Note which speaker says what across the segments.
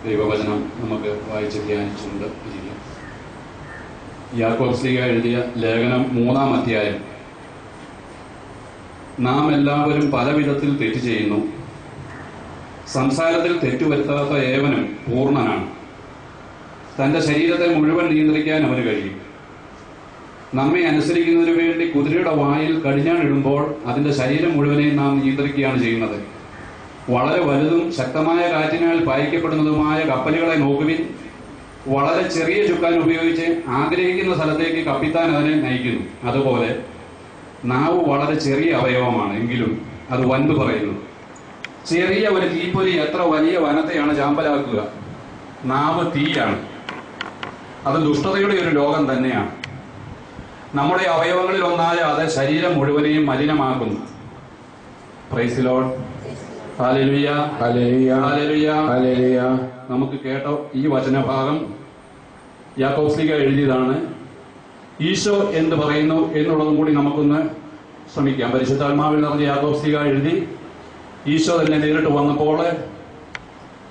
Speaker 1: ദൈവവചനം നമുക്ക് വായിച്ച് ധ്യാനിച്ചുകൊണ്ട് ഇരിക്കാം. യാക്കോബ് ശ്ലീഹ എഴുതിയ ലേഖനം 3-ാം അധ്യായം. നാം എല്ലാവരും പല വിധത്തിൽ തെറ്റ് ചെയ്യുന്നു. സംസാരത്തിൽ തെറ്റുവരുത്താത്ത ഏവനും പൂർണ്ണനാണ്. തന്റെ ശരീരത്തെ മുഴുവൻ നിയന്ത്രിക്കാൻ അവന് കഴിയും. നമ്മെ അനുസരിക്കുന്നതിനു വേണ്ടി കുതിരയുടെ വായിൽ കടിഞ്ഞാണിടുമ്പോൾ അതിന്റെ ശരീരം മുഴുവനെയും നാം നിയന്ത്രിക്കുകയാണ് ചെയ്യുന്നത്. വളരെ വലുതും ശക്തമായ കാറ്റിനാൽ പായിക്കപ്പെടുന്നതുമായ കപ്പലുകളെ നോക്കുവിൻ. വളരെ ചെറിയ ചുക്കാൻ ഉപയോഗിച്ച് ആഗ്രഹിക്കുന്ന സ്ഥലത്തേക്ക് കപ്പിത്താൻ അതിനെ നയിക്കുന്നു. അതുപോലെ നാവ് വളരെ ചെറിയ അവയവമാണ്, എങ്കിലും അത് വൻപ് പറയുന്നു. ചെറിയ ഒരു തീപ്പൊരി എത്ര വലിയ വനത്തെയാണ് ചാമ്പലാക്കുക. നാവ് തീയാണ്. അത് ദുഷ്ടതയുടെ ഒരു ലോകം തന്നെയാണ്. നമ്മുടെ അവയവങ്ങളിൽ ഒന്നായ അത് ശരീരം മുഴുവനെയും മലിനമാക്കുന്നു. Praise the lord. ഹല്ലേലൂയ, ഹല്ലേലൂയ, ഹല്ലേലൂയ, ഹല്ലേലൂയ. നമുക്ക് കേട്ട ഈ വചനഭാഗം യാക്കോബ് ശ്ലീഹ എഴുതിയതാണ്. ഈശോ എന്ത് പറയുന്നു എന്നുള്ളതും കൂടി നമുക്കൊന്ന് ശ്രമിക്കാം. പരിശുദ്ധാത്മാവിൽ നിറഞ്ഞ യാക്കോബ് ശ്ലീഹ എഴുതി. ഈശോ തന്നെ നേരിട്ട് വന്നപ്പോൾ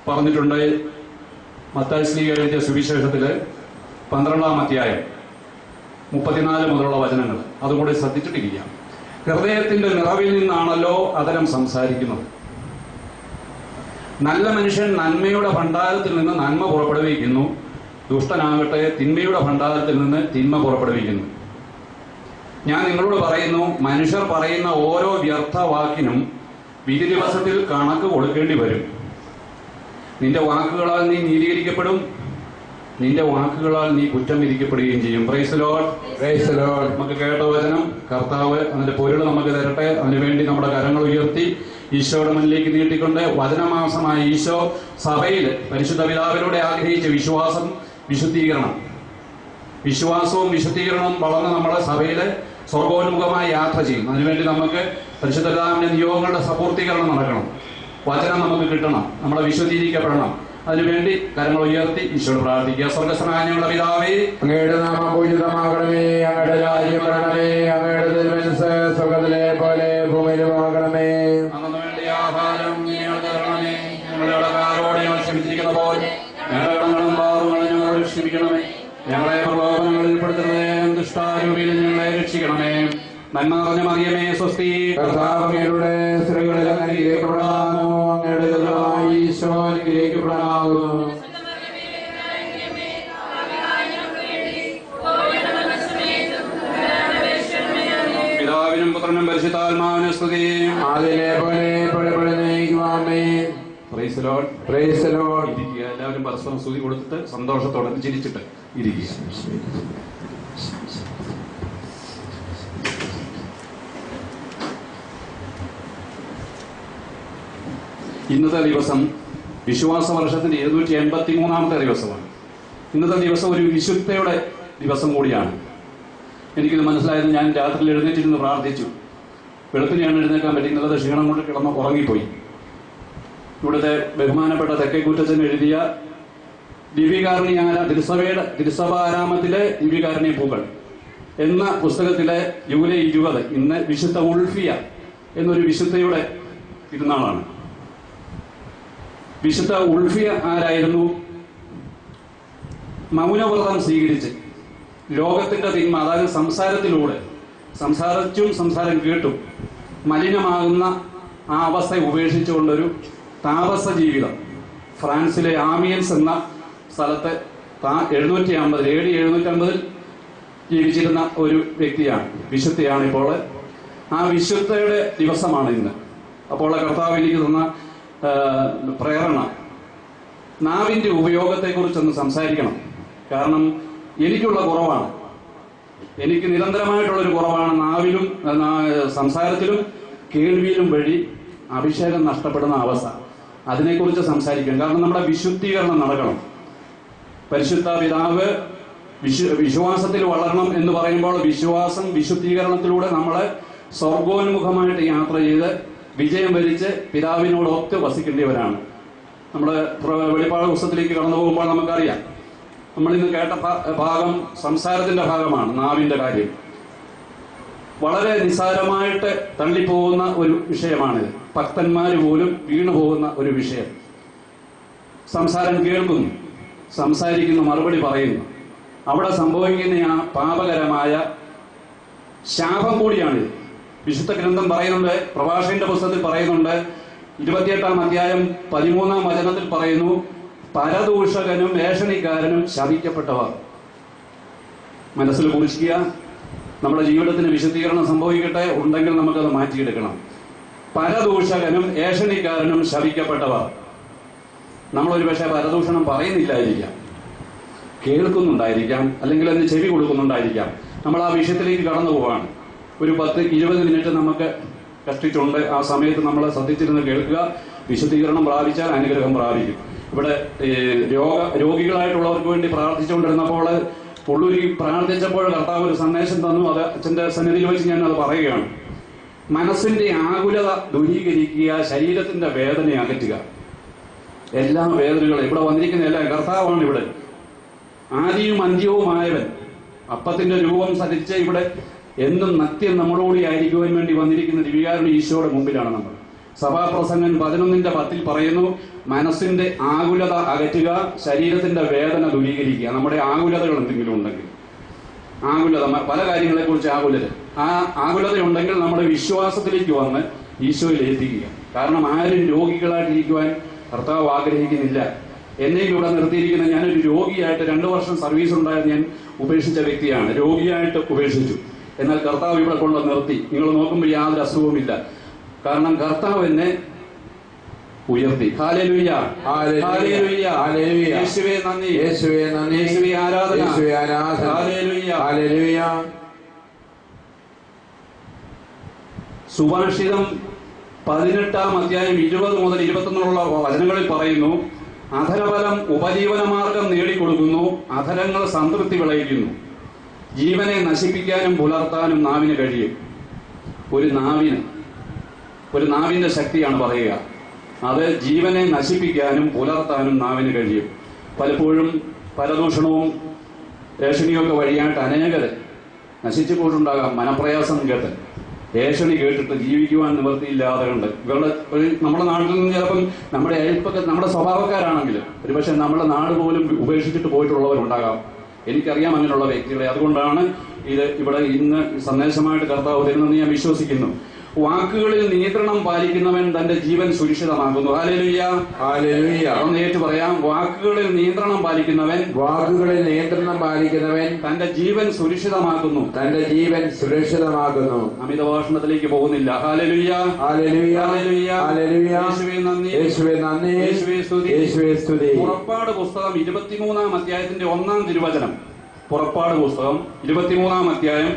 Speaker 1: പറഞ്ഞിട്ടുണ്ട്. മത്തായി ശ്ലീഹ എഴുതിയ സുവിശേഷത്തില് 12-ാം അധ്യായം 34 മുതലുള്ള വചനങ്ങൾ അതുകൂടി ശ്രദ്ധിച്ചിട്ടിരിക്കാം. ഹൃദയത്തിന്റെ നിറവിൽ നിന്നാണല്ലോ അതരം സംസാരിക്കുന്നത്. നല്ല മനുഷ്യൻ നന്മയുടെ ഭണ്ഡാരത്തിൽ നിന്ന് നന്മ പുറപ്പെടുവിക്കുന്നു. ദുഷ്ടനാകട്ടെ തിന്മയുടെ ഭണ്ഡാരത്തിൽ നിന്ന് തിന്മ പുറപ്പെടുവിക്കുന്നു. ഞാൻ നിങ്ങളോട് പറയുന്നു, മനുഷ്യർ പറയുന്ന ഓരോ വ്യർത്ഥ വാക്കിനും വിധി ദിവസത്തിൽ കണക്ക് കൊടുക്കേണ്ടി വരും. നിന്റെ വാക്കുകളാൽ നീ നീതീകരിക്കപ്പെടും, നിന്റെ വാക്കുകളാൽ നീ കുറ്റം വിധിക്കപ്പെടുകയും ചെയ്യും. Price the lord, praise the Lord. നമുക്ക് കേട്ട വചനം കർത്താവ് അതിന്റെ പൊരുൾ നമുക്ക് തരട്ടെ. അതിനുവേണ്ടി നമ്മുടെ കരങ്ങൾ ഉയർത്തി ഈശോയുടെ മുന്നിലേക്ക് നീട്ടിക്കൊണ്ട് വചനമാസമായ ഈശോ സഭയിൽ പരിശുദ്ധ പിതാവിലൂടെ ആഗ്രഹിച്ച വിശുദ്ധീകരണം, വിശ്വാസവും വിശുദ്ധീകരണവും വളർന്ന് നമ്മുടെ സഭയിലെ സ്വർഗോന്മുഖമായി യാത്ര ചെയ്യും. അതിനുവേണ്ടി നമുക്ക് പരിശുദ്ധ പിതാവിന്റെ നിയോഗങ്ങളുടെ സപൂർത്തീകരണം നടക്കണം. വചനം നമുക്ക് കിട്ടണം, നമ്മളെ വിശുദ്ധീകരിക്കപ്പെടണം. അതിനുവേണ്ടി കരങ്ങൾ ഉയർത്തി ഈശോയോട് പ്രാർത്ഥിക്കുക. സ്വർഗ്ഗസ്ഥനായ ഞങ്ങളുടെ പിതാവേ, അങ്ങയുടെ നാമം പൂജിതമാകണമേ, അങ്ങയുടെ രാജ്യം വരണമേ, അങ്ങയുടെ തിരുമനസ്സ് സ്വർഗ്ഗത്തിലെ പോലെ ഭൂമിയിലുമാകണമേ. അന്നു വേണ്ടിയ ആഹാരം ഞങ്ങൾക്ക് തരണമേ. ഞങ്ങളുടെ കടക്കാരോട് ഞങ്ങൾ ക്ഷമിച്ചിരിക്കുന്ന പോലെ ഞങ്ങളുടെ കടങ്ങളും പാപങ്ങളും ഞങ്ങളോട് ക്ഷമിക്കണമേ. ഞങ്ങളെ പ്രലോഭനങ്ങളിൽ ഉൾപ്പെടുത്തരുതേ, ദുഷ്ടാരൂപിയിൽ ഞങ്ങളെ രക്ഷിക്കണമേ. നന്മ നിറഞ്ഞ മറിയമേ, സ്വസ്തി, കർത്താവ് അങ്ങയുടെ സ്ത്രീകളിൽ അനുഗ്രഹിക്കപ്പെടാമോ, അങ്ങയുടെ ഈശോ അനുഗ്രഹിക്കപ്പെടാനാകുന്നു. പിതാവിനും പുത്രനും പരിശുദ്ധാത്മാവിനും സ്തുതി. അതിലെ പോലെ നയിക്കുവാമേ. Praise the lord, praise the lord. ഇരിക്കുക. എല്ലാവരും പരസ്പരം സ്തുതി കൊടുത്തിട്ട് സന്തോഷത്തോടെ ചിരിച്ചിട്ട് ഇരിക്കുക. ഇന്നത്തെ ദിവസം വിശ്വാസ വർഷത്തിന്റെ 283-ാമത്തെ ദിവസമാണ്. ഇന്നത്തെ ദിവസം ഒരു വിശുദ്ധയുടെ ദിവസം കൂടിയാണ്. എനിക്കിത് മനസ്സിലായത് ഞാൻ രാത്രിയിൽ എഴുന്നേറ്റിരുന്ന് പ്രാർത്ഥിച്ചു. വെളുപ്പിനെയാണ് എഴുന്നേക്കാൻ പറ്റുന്നത്. ക്ഷീണം കൊണ്ട് കിടന്ന് ഉറങ്ങിപ്പോയി. ഇവിടുത്തെ ബഹുമാനപ്പെട്ട തെക്കേക്കൂറ്റച്ചൻ എഴുതിയ തിരുസഭാരാമത്തിലെ ദിവ്യകാരുണ്യ പൂക്കൾ എന്ന പുസ്തകത്തിലെ ജൂലൈ 20 ഇന്ന് വിശുദ്ധ ഉൾഫിയ എന്നൊരു വിശുദ്ധയുടെ തിരുനാളാണ്. വിശുദ്ധ ഉൾഫിയ ആരായിരുന്നു? മൗനവ്രതം സ്വീകരിച്ച് ലോകത്തിന്റെ തിന്മ, അതായത് സംസാരം കേട്ടും മലിനമാകുന്ന ആ അവസ്ഥ ഉപേക്ഷിച്ചുകൊണ്ടൊരു താപസ ജീവിതം ഫ്രാൻസിലെ ആമിയൻസ് എന്ന സ്ഥലത്ത് 750 ജീവിച്ചിരുന്ന ഒരു വ്യക്തിയാണ്, വിശുദ്ധയാണ്. ഇപ്പോൾ ആ വിശുദ്ധയുടെ ദിവസമാണ് ഇന്ന്. അപ്പോൾ കർത്താവ് എനിക്ക് തന്ന പ്രേരണ, നാവിന്റെ ഉപയോഗത്തെക്കുറിച്ചൊന്ന് സംസാരിക്കണം. കാരണം എനിക്കുള്ള കുറവാണ്, എനിക്ക് നിരന്തരമായിട്ടുള്ളൊരു കുറവാണ്. നാവിലും സംസാരത്തിലും കേൾവിയിലും വഴി അഭിഷേകം നഷ്ടപ്പെടുന്ന അവസ്ഥ. അതിനെക്കുറിച്ച് സംസാരിക്കണം. കാരണം നമ്മുടെ വിശുദ്ധീകരണം നടക്കണം. പരിശുദ്ധ പിതാവ് വിശ്വാസത്തിൽ വളരണം എന്ന് പറയുമ്പോൾ വിശുദ്ധീകരണത്തിലൂടെ നമ്മളെ സ്വർഗോന്മുഖമായിട്ട് യാത്ര ചെയ്ത് വിജയം വരിച്ച് പിതാവിനോടൊത്ത് വസിക്കേണ്ടവരാണ്. നമ്മൾ വെളിപ്പാട് പുസ്തകത്തിലേക്ക് കടന്നു പോകുമ്പോൾ നമുക്കറിയാം, നമ്മളിന്ന് കേട്ട ഭാഗം സംസാരത്തിന്റെ ഭാഗമാണ്. നാവിന്റെ കാര്യം വളരെ നിസ്സാരമായിട്ട് തള്ളിപ്പോകുന്ന ഒരു വിഷയമാണിത്. ഭക്തന്മാര് പോലും വീണുപോകുന്ന ഒരു വിഷയം. സംസാരം കേൾക്കുന്നു, സംസാരിക്കുന്നു, മറുപടി പറയുന്നു. അവിടെ സംഭവിക്കുന്ന ആ പാപകരമായ ശാപം കൂടിയാണിത്. വിശുദ്ധ ഗ്രന്ഥം പറയുന്നുണ്ട്, പ്രഭാഷകന്റെ പുസ്തകത്തിൽ പറയുന്നുണ്ട്, 28-ാം അധ്യായം 13-ാം വചനത്തിൽ പറയുന്നു, പരദൂഷകനും ഏഷണിക്കാരനും ശപിക്കപ്പെട്ടവർ. മനസ്സിൽ കുറിക്കുക. നമ്മുടെ ജീവിതത്തിന് വിശുദ്ധീകരണം സംഭവിക്കട്ടെ, ഉണ്ടെങ്കിൽ നമുക്കത് മാറ്റിയെടുക്കണം. പരദൂഷകനും ഏഷണിക്കാരനും ശപിക്കപ്പെട്ടവർ. നമ്മളൊരു പക്ഷേ പരദൂഷണം പറയുന്നില്ലായിരിക്കാം, കേൾക്കുന്നുണ്ടായിരിക്കാം, അല്ലെങ്കിൽ അതിന് ചെവി കൊടുക്കുന്നുണ്ടായിരിക്കാം. നമ്മൾ ആ വിഷയത്തിലേക്ക് കടന്നു പോവാണ്. ഒരു 10-20 മിനിറ്റ് നമുക്ക് കഷ്ടിച്ചുണ്ട്. ആ സമയത്ത് നമ്മൾ ശ്രദ്ധിച്ചിരുന്ന് കേൾക്കുക. വിശുദ്ധീകരണം പ്രാപിച്ചാൽ അനുഗ്രഹം പ്രാപിക്കും. ഇവിടെ രോഗികളായിട്ടുള്ളവർക്ക് വേണ്ടി പ്രാർത്ഥിച്ചുകൊണ്ടിരുന്നപ്പോൾ പുള്ളൂരി പ്രാർത്ഥിച്ചപ്പോൾ കർത്താവ് ഒരു സന്ദേശം തന്നു. അത് അച്ഛന്റെ സന്നിധിയിൽ വെച്ച് ഞാൻ അത് പറയുകയാണ്. മനസ്സിന്റെ ആകുലത ദൂരീകരിക്കുക, ശരീരത്തിന്റെ വേദന അകറ്റുക. എല്ലാ വേദനകളും ഇവിടെ വന്നിരിക്കുന്ന എല്ലാ കർത്താവാണ്. ഇവിടെ ആദിയും അന്ത്യവുമായവൻ, അപ്പത്തിന്റെ രൂപം സരിച്ച് ഇവിടെ എന്നും നിത്യം നമ്മളോട് ആയിരിക്കുവാൻ വേണ്ടി വന്നിരിക്കുന്ന ദിവ്യകാരുണ്യ ഈശോയുടെ മുമ്പിലാണ് നമ്മൾ. സഭാപ്രസംഗൻ 11:10 പറയുന്നു, മനസ്സിന്റെ ആകുലത അകറ്റുക, ശരീരത്തിന്റെ വേദന ദൂരീകരിക്കുക. നമ്മുടെ ആകുലതകൾ എന്തെങ്കിലും ഉണ്ടെങ്കിൽ, ആകുലത പല കാര്യങ്ങളെക്കുറിച്ച് ആകുലത, ആ ആകുലത ഉണ്ടെങ്കിൽ നമ്മുടെ വിശ്വാസത്തിലേക്ക് വന്ന് ഈശോയിൽ ഏൽപ്പിക്കുക. കാരണം ആരും രോഗികളായിട്ടിരിക്കുവാൻ കർത്താവ് ആഗ്രഹിക്കുന്നില്ല. എന്നെയും ഇവിടെ നിർത്തിയിരിക്കുന്ന ഞാനൊരു രോഗിയായിട്ട് 2 വർഷം സർവീസ് ഉണ്ടായത് ഞാൻ ഉപേക്ഷിച്ച വ്യക്തിയാണ്. രോഗിയായിട്ട് ഉപേക്ഷിച്ചു. എന്നാൽ കർത്താവ് ഇവിടെ കൊണ്ട് നിർത്തി. നിങ്ങൾ നോക്കുമ്പോൾ യാതൊരു അസുഖവുമില്ല. കാരണം കർത്താവ് എന്നെ ഉയർത്തി. ഹല്ലേലൂയ, ഹല്ലേലൂയ, ഹല്ലേലൂയ. യേശുവേ നന്ദി, യേശുവേ നന്ദി, യേശുവേ ആരാധന, യേശുവേ ആരാധന. Hallelujah, hallelujah. സുഭാഷിതം 18-ാം അധ്യായം 20 മുതൽ 21 വചനങ്ങളിൽ പറയുന്നു, അധരഫലം ഉപജീവനമാർഗം നേടിക്കൊടുക്കുന്നു, അധരങ്ങൾ സംതൃപ്തി വിളയിക്കുന്നു. ജീവനെ നശിപ്പിക്കാനും പുലർത്താനും നാവിന് കഴിയും. ഒരു നാവിന്റെ ശക്തിയാണ് പറയുക. അത് ജീവനെ നശിപ്പിക്കാനും പുലർത്താനും നാവിന് കഴിയും. പലപ്പോഴും പരദൂഷണവും ഏഷണിയൊക്കെ വഴിയായിട്ട് അനേകര് നശിച്ചു പോയിട്ടുണ്ടാകാം. മനപ്രയാസം കേട്ട്, ഏഷണി കേട്ടിട്ട് ജീവിക്കുവാൻ നിവൃത്തിയില്ലാതെ ഉണ്ട്. ഇവരുടെ നമ്മുടെ നാട്ടിൽ നിന്ന് ചിലപ്പം നമ്മുടെ അയൽപ്പക്ക നമ്മുടെ സ്വഭാവക്കാരാണെങ്കിലും ഒരുപക്ഷെ നമ്മുടെ നാട് പോലും ഉപേക്ഷിച്ചിട്ട് പോയിട്ടുള്ളവരുണ്ടാകാം. എനിക്കറിയാം അങ്ങനെയുള്ള വ്യക്തികളെ. അതുകൊണ്ടാണ് ഇത് ഇവിടെ ഇന്ന് സന്ദേശമായിട്ട് കർത്താവ് തരുന്നെന്ന് ഞാൻ വിശ്വസിക്കുന്നു. വാക്കുകളിൽ നിയന്ത്രണം പാലിക്കുന്നവൻ തന്റെ ജീവൻ സുരക്ഷിതമാക്കുന്നു. Hallelujah, hallelujah. ഒന്ന് ഏറ്റു പറയാം. വാക്കുകളിൽ നിയന്ത്രണം പാലിക്കുന്നവൻ തന്റെ ജീവൻ സുരക്ഷിതമാക്കുന്നു, തന്റെ ജീവൻ സുരക്ഷിതമാക്കുന്നു. അമിത ഭാഷണത്തിലേക്ക് പോകുന്നില്ല. ഹല്ലേലൂയ, ഹല്ലേലൂയ, ഹല്ലേലൂയ, ഹല്ലേലൂയ. യേശുവേ നന്ദി, യേശുവേ നന്ദി, യേശുവേ സ്തുതി, യേശുവേ സ്തുതി. പുറപ്പാട് പുസ്തകം 23-ാം അധ്യായത്തിന്റെ 1-ാം തിരുവചനം. പുറപ്പാട് പുസ്തകം 23-ാം അധ്യായം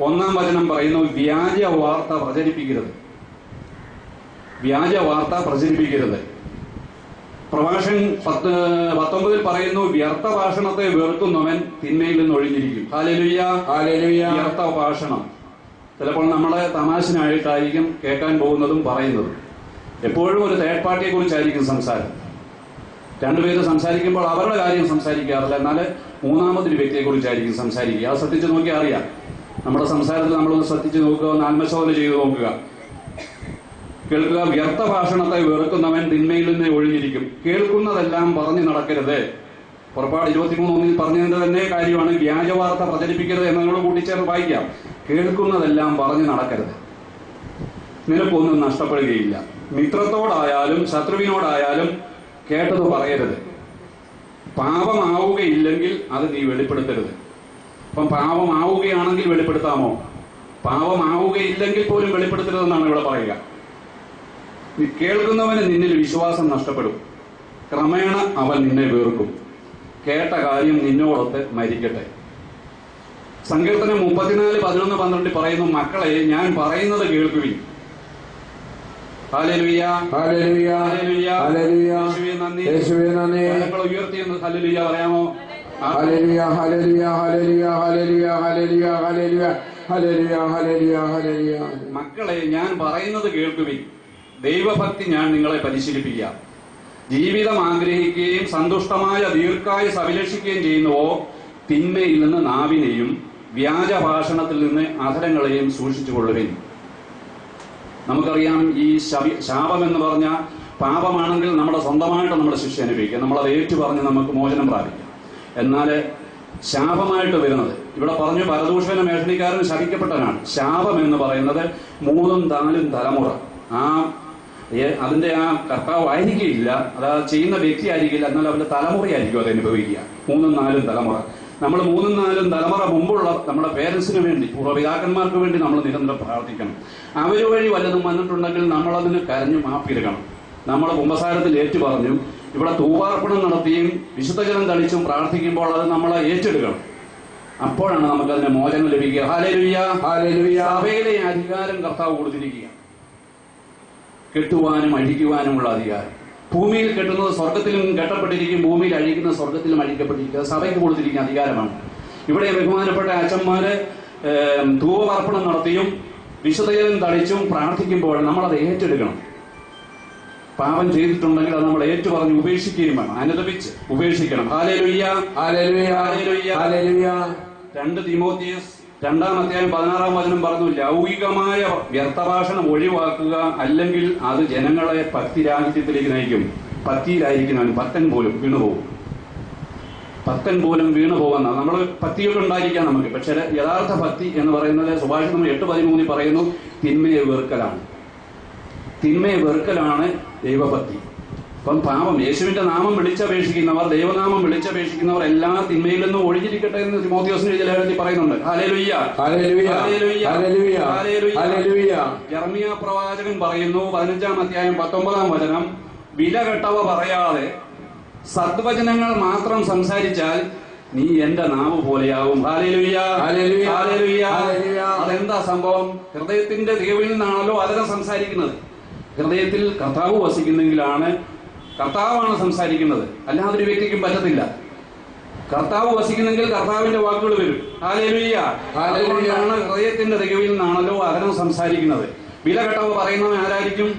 Speaker 1: 1-ാം വചനം പറയുന്നു, വ്യാജ വാർത്ത പ്രചരിപ്പിക്കരുത്. വ്യാജ വാർത്ത പ്രചരിപ്പിക്കരുത്. പ്രഭാഷകൻ 19 പറയുന്നു, വ്യർത്ഥ ഭാഷണത്തെ വെറുക്കുന്നവൻ തിന്മയിൽ നിന്ന് ഒഴിഞ്ഞിരിക്കും. Hallelujah, hallelujah. വ്യർത്ഥ ഭാഷണം ചിലപ്പോൾ നമ്മളെ തമാശനായിട്ടായിരിക്കും കേൾക്കാൻ പോകുന്നതും പറയുന്നതും. എപ്പോഴും ഒരു തേർഡ് പാർട്ടിയെ കുറിച്ചായിരിക്കും സംസാരം. രണ്ടുപേര് സംസാരിക്കുമ്പോൾ അവരുടെ കാര്യം സംസാരിക്കാറില്ല, എന്നാൽ മൂന്നാമതൊരു വ്യക്തിയെ കുറിച്ചായിരിക്കും സംസാരിക്കുക. അത് ശ്രദ്ധിച്ച് നോക്കിയാൽ അറിയാം. നമ്മുടെ സംസാരത്തിൽ നമ്മളൊന്ന് ശ്രദ്ധിച്ച് നോക്കുക, ഒന്ന് ആത്മശോധന ചെയ്ത് നോക്കുക, കേൾക്കുക. വ്യർത്ഥ ഭാഷണത്തെ വെറുക്കുന്നവൻ തിന്മയിൽ നിന്ന് ഒഴിഞ്ഞിരിക്കും. കേൾക്കുന്നതെല്ലാം പറഞ്ഞു നടക്കരുത്. പുറപ്പാട് 23:1 പറഞ്ഞതിന്റെ തന്നെ കാര്യമാണ് വ്യാജവാർത്ത പ്രചരിപ്പിക്കരുത് എന്ന് നമ്മൾ കൂട്ടിച്ചേർന്ന് വായിക്കാം. കേൾക്കുന്നതെല്ലാം പറഞ്ഞു നടക്കരുത്. നിനക്കൊന്നും നഷ്ടപ്പെടുകയില്ല. മിത്രത്തോടായാലും ശത്രുവിനോടായാലും കേട്ടത് പറയരുത്. പാപമാവുകയില്ലെങ്കിൽ അത് നീ വെളിപ്പെടുത്തരുത്. അപ്പം പാപമാവുകയാണെങ്കിൽ വെളിപ്പെടുത്താമോ? പാപമാവുകയില്ലെങ്കിൽ പോലും വെളിപ്പെടുത്തരുതെന്നാണ് ഇവിടെ പറയുക. കേൾക്കുന്നവന് നിന്നിൽ വിശ്വാസം നഷ്ടപ്പെടും. ക്രമേണ അവൻ നിന്നെ വെറുക്കും. കേട്ട കാര്യം നിന്നോടൊത്ത് മരിക്കട്ടെ. സങ്കീർത്തനം 34:11-12 പറയുന്നു, മക്കളെ ഞാൻ പറയുന്നത് കേൾക്കുവിൻ. ഹല്ലേലൂയ, ഹല്ലേലൂയ, ഹല്ലേലൂയ, ഹല്ലേലൂയ. യേശുവേ നന്ദി, യേശുവേ നന്ദി. കരങ്ങൾ ഉയർത്തി ഒന്ന് ഹല്ലേലൂയ പറയാമോ? ഹല്ലേലൂയ, ഹല്ലേലൂയ, ഹല്ലേലൂയ, ഹല്ലേലൂയ, ഹല്ലേലൂയ, ഹല്ലേലൂയ, ഹല്ലേലൂയ, ഹല്ലേലൂയ, ഹല്ലേലൂയ. മക്കളെ ഞാൻ പറയുന്നത് കേൾക്കുവിൻ. ദൈവഭക്തി ഞാൻ നിങ്ങളെ പരിശീലിപ്പിക്കാം. ജീവിതം ആഗ്രഹിക്കുകയും സന്തുഷ്ടമായ ദീർഘായുസ്സ് അഭിലഷിക്കുകയും ചെയ്യുന്നുവോ, തിന്മയിൽ നിന്ന് നാവിനെയും വ്യാജഭാഷണത്തിൽ നിന്ന് അധരങ്ങളെയും സൂക്ഷിച്ചുകൊള്ളുവിൻ. നമുക്കറിയാം, ഈ ശാപം എന്ന് പറഞ്ഞ പാപമാണെങ്കിൽ നമ്മുടെ സ്വന്തമായിട്ട് നമ്മുടെ ശിക്ഷ അനുഭവിക്കുക, നമ്മളത് ഏറ്റുപറഞ്ഞ് നമുക്ക് മോചനം പ്രാപിക്കാം. എന്നാൽ ശാപമായിട്ട് വരുന്നത് ഇവിടെ പറഞ്ഞു, പരദൂഷണ മേഷണിക്കാരൻ ശപിക്കപ്പെട്ടവനാണ്. ശാപം എന്ന് പറയുന്നത് 3ഉം 4ഉം തലമുറ അതിന്റെ ആ കർത്താവ് ആയിരിക്കില്ല, അത് ചെയ്യുന്ന വ്യക്തി ആയിരിക്കില്ല, എന്നാൽ അവന്റെ തലമുറയായിരിക്കും അത് അനുഭവിക്കുക. 3ഉം 4ഉം തലമുറ. നമ്മൾ 3ഉം 4ഉം തലമുറ മുമ്പുള്ള നമ്മുടെ പേരൻസിന് വേണ്ടി, പൂർവ്വപിതാക്കന്മാർക്ക് വേണ്ടി നമ്മൾ നിരന്തരം പ്രാർത്ഥിക്കണം. അവർ വഴി വല്ലതും വന്നിട്ടുണ്ടെങ്കിൽ നമ്മളതിന് കരഞ്ഞു മാപ്പിരക്കണം. നമ്മൾ കുമ്പസാരത്തിൽ ഏറ്റു പറഞ്ഞു, ഇവിടെ തൂവാർപ്പണം നടത്തിയും വിശുദ്ധജലം തളിച്ചും പ്രാർത്ഥിക്കുമ്പോൾ അത് നമ്മളെ ഏറ്റെടുക്കണം. അപ്പോഴാണ് നമുക്കതിന്റെ മോചനം ലഭിക്കുക. Hallelujah, hallelujah. സഭയിലെ അധികാരം കർത്താവ് കൊടുത്തിരിക്കുക, കെട്ടുവാനും അഴിക്കുവാനുമുള്ള അധികാരം. ഭൂമിയിൽ കെട്ടുന്നത് സ്വർഗത്തിലും കെട്ടപ്പെട്ടിരിക്കും, ഭൂമിയിൽ അഴിക്കുന്ന സ്വർഗത്തിലും അഴിക്കപ്പെട്ടിരിക്കുക. സഭയ്ക്ക് കൊടുത്തിരിക്കുന്ന അധികാരമാണ്. ഇവിടെ ബഹുമാനപ്പെട്ട അച്ഛന്മാര് ധൂപവർപ്പണം നടത്തിയും വിശുദ്ധജലം തളിച്ചും പ്രാർത്ഥിക്കുമ്പോൾ നമ്മളത് ഏറ്റെടുക്കണം. പാപം ചെയ്തിട്ടുണ്ടെങ്കിൽ അത് നമ്മൾ ഏറ്റുപറഞ്ഞ് ഉപേക്ഷിക്കുകയും വേണം, അനുദപിച്ച് ഉപേക്ഷിക്കണം. ഹല്ലേലൂയ, ഹല്ലേലൂയ, ഹല്ലേലൂയ, ഹല്ലേലൂയ. 2 തീമോഥെയോസ് 2-ാം അധ്യായം 16-ാം വചനം പറഞ്ഞു, ലൗകികമായ വ്യർത്ഥഭാഷണം ഒഴിവാക്കുക, അല്ലെങ്കിൽ അത് ജനങ്ങളെ ഭക്തിരാഹിത്യത്തിലേക്ക് നയിക്കും. ഭക്തിയിലായിരിക്കുന്നവൻ ഭക്തൻ പോലും വീണുപോകും. ഭക്തൻ പോലും വീണുപോകുന്ന നമ്മൾ ഭക്തിയൊക്കെ ഉണ്ടായിരിക്കാം നമുക്ക്, പക്ഷെ യഥാർത്ഥ ഭക്തി എന്ന് പറയുന്നത് സുഭാഷിതം 8:13 പറയുന്നു, തിന്മയെ വെറുക്കലാണ്. തിന്മയെ വെറുക്കലാണ് ദൈവഭക്തി. അപ്പം പാപം, യേശുവിന്റെ നാമം വിളിച്ചപേക്ഷിക്കുന്നവർ, ദൈവനാമം വിളിച്ചപേക്ഷിക്കുന്നവർ എല്ലാ തിന്മയിൽ നിന്നും ഒഴിഞ്ഞിരിക്കട്ടെ എന്ന് തിമോഥെയോസിന്റെ ലേഖനത്തിൽ പറയുന്നുണ്ട്. ഹല്ലേലൂയ, ഹല്ലേലൂയ, ഹല്ലേലൂയ, ഹല്ലേലൂയ. യെരമ്യാ പ്രവാചകൻ പറയുന്നു 15-ാം അധ്യായം 19-ാം വചനം, വിലകെട്ടവ പറയാതെ സദ്വചനങ്ങൾ മാത്രം സംസാരിച്ചാൽ നീ എന്റെ നാവ് പോലെയാകും. ഹല്ലേലൂയ, ഹല്ലേലൂയ, ഹല്ലേലൂയ. അതെന്താ സംഭവം? ഹൃദയത്തിന്റെ തികവിൽ നിന്നാണല്ലോ അതിനെ സംസാരിക്കുന്നത്. ഹൃദയത്തിൽ കർത്താവ് വസിക്കുന്നെങ്കിലാണ്, കർത്താവാണ് സംസാരിക്കുന്നത്, അല്ലാതെ ഒരു വ്യക്തിക്കും പറ്റത്തില്ല. കർത്താവ് വസിക്കുന്നെങ്കിൽ കർത്താവിന്റെ വാക്കുകൾ വരും. ഹല്ലേലൂയ, അതുകൊണ്ടാണ് ഹൃദയത്തിന്റെ തികവിൽ നിന്നാണല്ലോ അതിനെ സംസാരിക്കുന്നത്. വിലകെട്ടവ പറയുന്നവൻ ആരായിരിക്കും?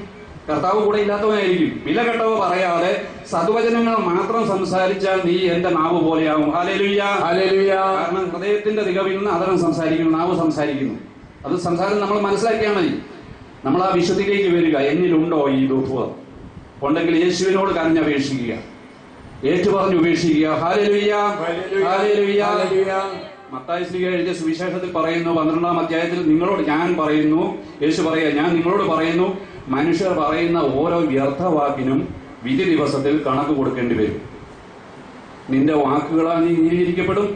Speaker 1: കർത്താവ് കൂടെ ഇല്ലാത്തവനായിരിക്കും. വിലകെട്ടവ പറയാതെ സദ്വചനങ്ങൾ മാത്രം സംസാരിച്ചാൽ നീ എന്റെ നാവ് പോലെയാകും. Hallelujah, hallelujah. കാരണം ഹൃദയത്തിന്റെ തികവിൽ നിന്ന് അതരം സംസാരിക്കുന്നു, നാവ് സംസാരിക്കുന്നു. അത് സംസാരം നമ്മൾ മനസ്സിലാക്കിയാൽ മതി. നമ്മൾ ആ വിശുദ്ധിയിലേക്ക് വരിക. എന്നിലുണ്ടോ ഈ ദുഃഖം? ഉണ്ടെങ്കിൽ യേശുവിനോട് കരഞ്ഞപേക്ഷിക്കുക, ഏറ്റുപറഞ്ഞ് ഉപേക്ഷിക്കുക. Hallelujah, hallelujah. മത്തായി ശ്ലീഹ എഴുതിയ സുവിശേഷത്തിൽ പറയുന്നു 12-ാം അധ്യായത്തിൽ, നിങ്ങളോട് ഞാൻ പറയുന്നു, യേശു പറയുക, ഞാൻ നിങ്ങളോട് പറയുന്നു, മനുഷ്യർ പറയുന്ന ഓരോ വ്യർത്ഥവാക്കിനും വിധി ദിവസത്തിൽ കണക്ക് കൊടുക്കേണ്ടി വരും. നിന്റെ വാക്കുകളാൽ നീ നീതിയിരിക്കപ്പെടും,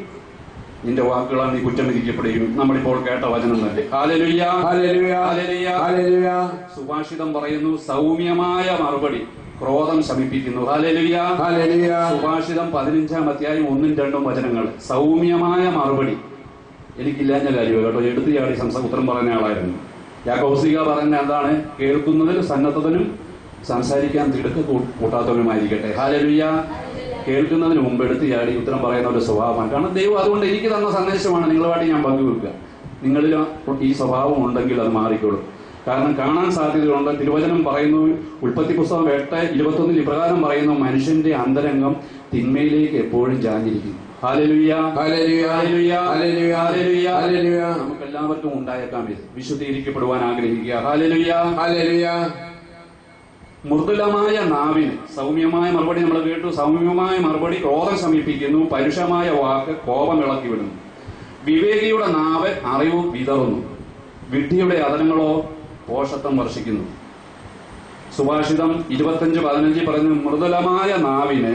Speaker 1: നിന്റെ വാക്കുകളാൽ നീ കുറ്റം വിധിക്കപ്പെടുകയും. നമ്മളിപ്പോൾ കേട്ട വചനം തന്നെ. ഹല്ലേലൂയ, ഹല്ലേലൂയ, ഹല്ലേലൂയ, ഹല്ലേലൂയ. സുഭാഷിതം പറയുന്നു, സൗമ്യമായ മറുപടി ക്രോധം ശമിപ്പിക്കുന്നു. Hallelujah, hallelujah. സുഭാഷിതം 15-ാം അധ്യായം 1-2 വചനങ്ങൾ. സൗമ്യമായ മറുപടി. എനിക്കില്ലാഞ്ഞ കാര്യമാണ് കേട്ടോ, എടുത്തു ചാടി ഉത്തരം പറയുന്ന ആളായിരുന്നു. യാക്കോബ് പറയുന്ന എന്താണ്? കേൾക്കുന്നതിൽ സന്നദ്ധനും സംസാരിക്കാൻ തിടുക്ക കൂട്ടാത്തവനുമായിരിക്കട്ടെ. ഹല്ലേലൂയ. കേൾക്കുന്നതിന് മുമ്പ് എടുത്ത് ചാടി ഉത്തരം പറയുന്ന ഒരു സ്വഭാവമാണ്. കാരണം ദൈവം അതുകൊണ്ട് എനിക്ക് തന്ന സന്ദേശമാണ് നിങ്ങളുമായിട്ട് ഞാൻ പങ്കുവെക്കുക. നിങ്ങളിൽ ഈ സ്വഭാവം ഉണ്ടെങ്കിൽ അത് മാറിക്കോളും. കാരണം കാണാൻ സാധ്യതയുണ്ട്. തിരുവചനം പറയുന്നു, ഉൽപ്പത്തി പുസ്തകം 8:21 ഇപ്രകാരം പറയുന്നു, മനുഷ്യന്റെ അന്തരംഗം തിന്മയിലേക്ക് എപ്പോഴും ചാഞ്ഞിരിക്കുന്നു. ഹല്ലേലൂയ, ഹല്ലേലൂയ, ഹല്ലേലൂയ, ഹല്ലേലൂയ, ഹല്ലേലൂയ. നമുക്ക് എല്ലാവർക്കും ഉണ്ടായേക്കാം ഇത്. വിശുദ്ധീകരിക്കപ്പെടുവാൻ ആഗ്രഹിക്കുക. ഹല്ലേലൂയ, ഹല്ലേലൂയ. മൃദുലമായ നാവിന് സൗമ്യമായ മറുപടി നമ്മൾ കേട്ടു. സൗമ്യമായ മറുപടി ക്രോധം ശമിപ്പിക്കുന്നു, പരുഷമായ വാക്ക് കോപം ഇളക്കി വിടുന്നു. വിവേകിയുടെ നാവ് അറിവ് വിതറുന്നു, വിഡ്ഢിയുടെ അധരങ്ങളോ പോഷത്വം വർഷിക്കുന്നു. സുഭാഷിതം 25:15 പറഞ്ഞു, മൃദുലമായ നാവിന്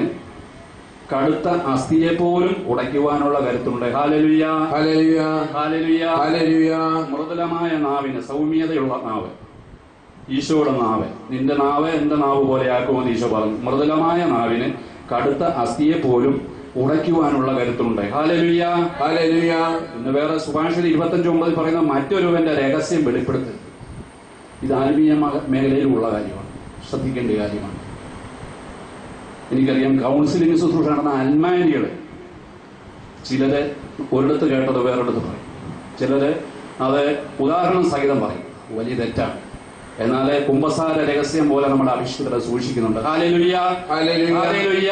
Speaker 1: കടുത്ത അസ്ഥിയെപ്പോലും ഉടയ്ക്കുവാനുള്ള കരുത്തുണ്ട്. ഹല്ലേലൂയ, ഹല്ലേലൂയ, ഹല്ലേലൂയ, ഹല്ലേലൂയ. മൃദുലമായ നാവിന്, സൗമ്യതയുള്ള നാവ്, ഈശോയുടെ നാവ്. നിന്റെ നാവ് എന്റെ നാവ് പോലെ ആക്കുമെന്ന് ഈശോ പറഞ്ഞു. മൃദുലമായ നാവിന് കടുത്ത അസ്ഥിയെ പോലും ഉടയ്ക്കുവാനുള്ള കരുത്തുണ്ട്. ഹല്ലേലൂയ, ഹല്ലേലൂയ. ഇന്ന് വേറെ സുഭാഷിതം 25:9 പറയുന്ന, മറ്റൊരുവന്റെ രഹസ്യം വെളിപ്പെടുത്തുക. ഇത് ആത്മീയ മേഖലയിലുള്ള കാര്യമാണ്, ശ്രദ്ധിക്കേണ്ട കാര്യമാണ്. എനിക്കറിയാം, കൗൺസിലിംഗ് ശുശ്രൂഷ നടന്ന അൽമാനികള് ചിലര് ഒരിടത്ത് കേട്ടത് വേറൊരിടത്ത് പറയും, ചിലര് അത് ഉദാഹരണം സഹിതം പറയും. വലിയ തെറ്റാണ്. എന്നാൽ കുമ്പസാര രഹസ്യം പോലെ നമ്മുടെ അഭിഷിക്തരെ സൂക്ഷിക്കുന്നുണ്ട്. ഹല്ലേലൂയ, ഹല്ലേലൂയ, ഹല്ലേലൂയ,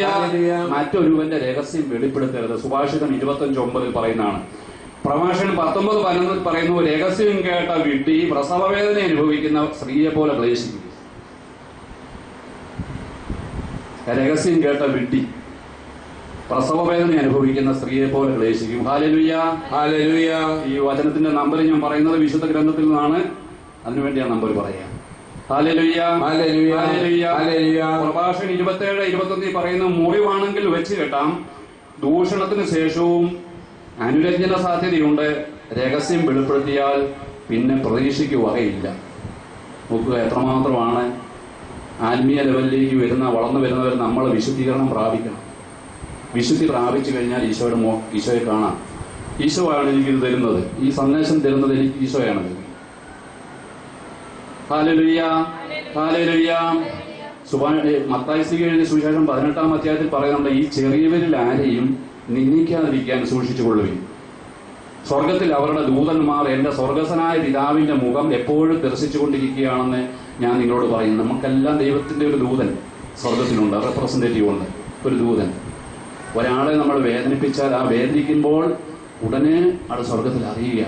Speaker 1: ഹല്ലേലൂയ. മറ്റൊരുവന്റെ രഹസ്യം വെളിപ്പെടുത്തരുത്. സുഭാഷിതം 25:9 പറയുന്നതാണ്. പ്രഭാഷകൻ 19:11 പറയുന്നു, രഹസ്യം കേട്ട വിഡ്ഢി പ്രസവവേദന അനുഭവിക്കുന്ന സ്ത്രീയെ പോലെ ക്ലേശിക്കും. രഹസ്യം കേട്ട വിഡ്ഢി പ്രസവവേദന അനുഭവിക്കുന്ന സ്ത്രീയെ പോലെ ക്ലേശിക്കും. Hallelujah,
Speaker 2: hallelujah.
Speaker 1: ഈ വചനത്തിന്റെ നമ്പർ ഞാൻ പറയുന്നത് വിശുദ്ധ ഗ്രന്ഥത്തിൽ നിന്നാണ്. അതിനുവേണ്ടി ആ നമ്പർ പറയാം. ഹല്ലേലൂയ,
Speaker 2: ഹല്ലേലൂയ, ഹല്ലേലൂയ.
Speaker 1: പ്രഭാഷകൻ 27:21 പറയുന്ന മുറിവാണെങ്കിൽ വെച്ച് കെട്ടാം, ദൂഷണത്തിന് ശേഷവും അനുരഞ്ജന സാധ്യതയുണ്ട്, രഹസ്യം വെളിപ്പെടുത്തിയാൽ പിന്നെ പ്രതീക്ഷയ്ക്ക് വകയില്ല. നോക്കുക, എത്രമാത്രമാണ് ആത്മീയ ലെവലിലേക്ക് വളർന്നു വരുന്നവർ നമ്മൾ വിശുദ്ധീകരണം പ്രാപിക്കണം. വിശുദ്ധി പ്രാപിച്ചു കഴിഞ്ഞാൽ ഈശോയെ കാണാം. ഈശോയാണ് എനിക്കിത് തരുന്നത്, ഈ സന്ദേശം തരുന്നത് എനിക്ക് ഈശോയാണ് തരുന്നത്. Hallelujah, hallelujah. മത്തായി എഴുതിയ സുവിശേഷം 18-ാം അധ്യായത്തിൽ പറയുന്നുണ്ട്, ഈ ചെറിയവരിൽ ആരെയും നിന്ദിക്കാതിരിക്കാൻ സൂക്ഷിച്ചുകൊള്ളുവിൻ. സ്വർഗത്തിൽ അവരുടെ ദൂതന്മാർ എന്റെ സ്വർഗസ്വനായ പിതാവിന്റെ മുഖം എപ്പോഴും ദർശിച്ചുകൊണ്ടിരിക്കുകയാണെന്ന് ഞാൻ നിങ്ങളോട് പറയുന്നു. നമുക്കെല്ലാം ദൈവത്തിന്റെ ഒരു ദൂതൻ സ്വർഗത്തിലുണ്ട്, റെപ്രസെന്റേറ്റീവ് ഉണ്ട്, ഒരു ദൂതൻ. ഒരാളെ നമ്മൾ വേദനിപ്പിച്ചാൽ ആ വേദനിക്കുമ്പോൾ ഉടനെ അത് സ്വർഗത്തിൽ അറിയുക.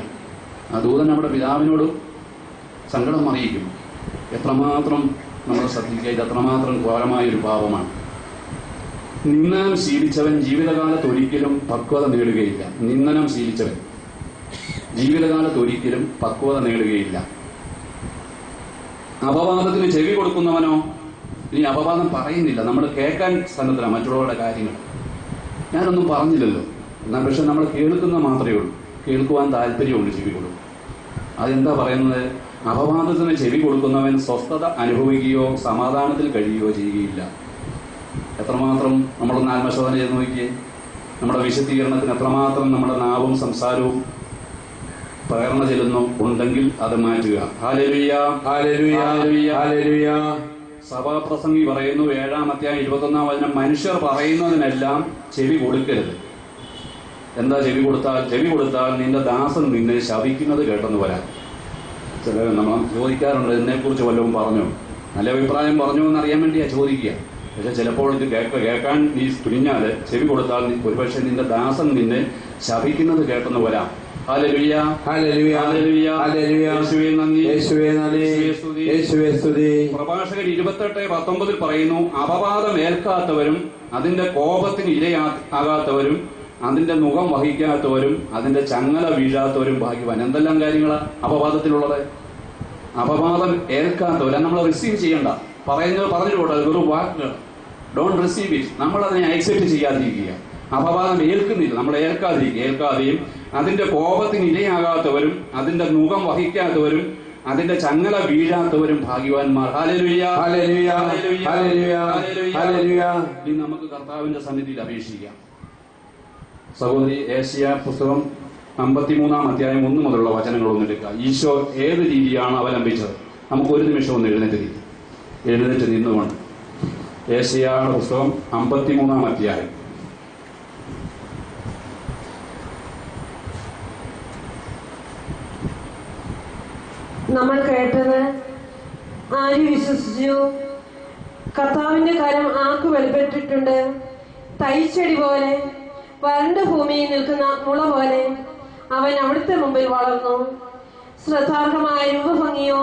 Speaker 1: ആ ദൂതൻ നമ്മുടെ പിതാവിനോട് സങ്കടം അറിയിക്കും. എത്രമാത്രം നമ്മൾ ശ്രദ്ധിക്കുക, ഇത് എത്രമാത്രം ഘോരമായൊരു പാപമാണ്. നിന്ദനം ശീലിച്ചവൻ ജീവിതകാലത്ത് ഒരിക്കലും പക്വത നേടുകയില്ല. നിന്ദനം ശീലിച്ചവൻ ജീവിതകാലത്ത് ഒരിക്കലും പക്വത നേടുകയില്ല. അപവാദത്തിന് ചെവി കൊടുക്കുന്നവനോ, ഇനി അപവാദം പറയുന്നില്ല, നമ്മൾ കേൾക്കാൻ സന്നദ്ധരാണ് മറ്റുള്ളവരുടെ കാര്യങ്ങൾ. ഞാനൊന്നും പറഞ്ഞില്ലല്ലോ, എന്നാൽ പക്ഷെ നമ്മൾ കേൾക്കുന്ന മാത്രമേ ഉള്ളൂ, കേൾക്കുവാൻ താല്പര്യമുണ്ട്, ചെവി കൊടുക്കും. അതെന്താ പറയുന്നത്? അപവാദത്തിന് ചെവി കൊടുക്കുന്നവൻ സ്വസ്ഥത അനുഭവിക്കുകയോ സമാധാനത്തിൽ കഴിയുകയോ ചെയ്യുകയില്ല. എത്രമാത്രം നമ്മളൊന്ന് ആത്മശോധന ചെയ്ത് നോക്കിയേ. നമ്മുടെ വിശുദ്ധീകരണത്തിന് എത്രമാത്രം നമ്മുടെ നാവും സംസാരവും പ്രേരണ ചെല്ലുന്നു ഉണ്ടെങ്കിൽ അത് മാറ്റുക. ഹല്ലേലൂയ, ഹല്ലേലൂയ, ഹല്ലേലൂയ. സഭാപ്രസംഗി പറയുന്നു 7-ാം അധ്യായം 21-ാം വചനം, മനുഷ്യർ പറയുന്നതിനെല്ലാം ചെവി കൊടുക്കരുത്. എന്താ ചെവി കൊടുത്താൽ നിന്റെ ദാസൻ നിന്നെ ശപിക്കുന്നത് കേട്ടെന്ന് വരാൻ. ചില നമ്മൾ ചോദിക്കാറുണ്ട്, ഇതിനെക്കുറിച്ച് വല്ലതും പറഞ്ഞോ, നല്ല അഭിപ്രായം പറഞ്ഞോ എന്നറിയാൻ വേണ്ടിയാ ചോദിക്കുക. പക്ഷെ ചിലപ്പോൾ ഇത് കേൾക്കാൻ നീ തുനിഞ്ഞാൽ, ചെവി കൊടുത്താൽ ഒരുപക്ഷെ നിന്റെ ദാസൻ നിന്നെ ശപിക്കുന്നത് കേട്ടെന്ന് വരാം. ഹല്ലേലൂയ, ഹല്ലേലൂയ, ഹല്ലേലൂയ, ഹല്ലേലൂയ. യേശുവേ നന്ദി, യേശുവേ നന്ദി, യേശുവേ സ്തുതി. പ്രഭാഷകൻ 28:19 പറയുന്നു, അപവാദം ഏൽക്കാത്തവരും അതിന്റെ കോപത്തിന് ഇരയാകാത്തവരും അതിന്റെ മുഖം വഹിക്കാത്തവരും അതിന്റെ ചങ്ങല വീഴാത്തവരും ഭാഗ്യവാൻ. എന്തെല്ലാം കാര്യങ്ങളാ അപവാദത്തിലുള്ളത്? അപവാദം ഏൽക്കാത്തവർ, നമ്മൾ റിസീവ് ചെയ്യണ്ട, പറഞ്ഞു പോട്ടെ, വെറും വാക്കുകൾ. Don't receive it. നമ്മൾ അതിനെ ആക്സെപ്റ്റ് ചെയ്യാതിരിക്കുക. അപവാദം ഏൽക്കുന്നില്ല, നമ്മൾ ഏൽക്കാതെയും അതിന്റെ കോപത്തിന് ഇരയാകാത്തവരും അതിന്റെ മുഖം വഹിക്കാത്തവരും അതിന്റെ ചങ്ങല വീഴാത്തവരും ഭാഗ്യവാന്മാർ. ഹല്ലേലൂയ, ഹല്ലേലൂയ, ഹല്ലേലൂയ, ഹല്ലേലൂയ. ഇനി നമുക്ക് കർത്താവിന്റെ സന്നിധിയിൽ അപേക്ഷിക്കാം. സഹോദരി, ഏശയ്യാ പുസ്തകം 53-ാം അധ്യായം 1 മുതലുള്ള വചനങ്ങളൊന്നും എടുക്കുക. ഈശോ ഏത് രീതിയാണ് അവലംബിച്ചത്? നമുക്ക് ഒരു നിമിഷം ഒന്ന് എഴുന്നേറ്റ് നിന്നുകൊണ്ട് ഏശയ്യായുടെ പുസ്തകം 53-ാം അധ്യായം.
Speaker 3: നമ്മൾ കേട്ടത് ആര് വിശ്വസിച്ചു? കർത്താവിന്റെ കരം ആർക്ക് വെളിപ്പെട്ടിട്ടുണ്ട്? തൈച്ചെടി പോലെ വരണ്ട ഭൂമിയിൽ നിൽക്കുന്ന മുള പോലെ അവൻ അവിടുത്തെ മുമ്പിൽ വളർന്നു. ശ്രദ്ധാർഹമായ രൂപഭംഗിയോ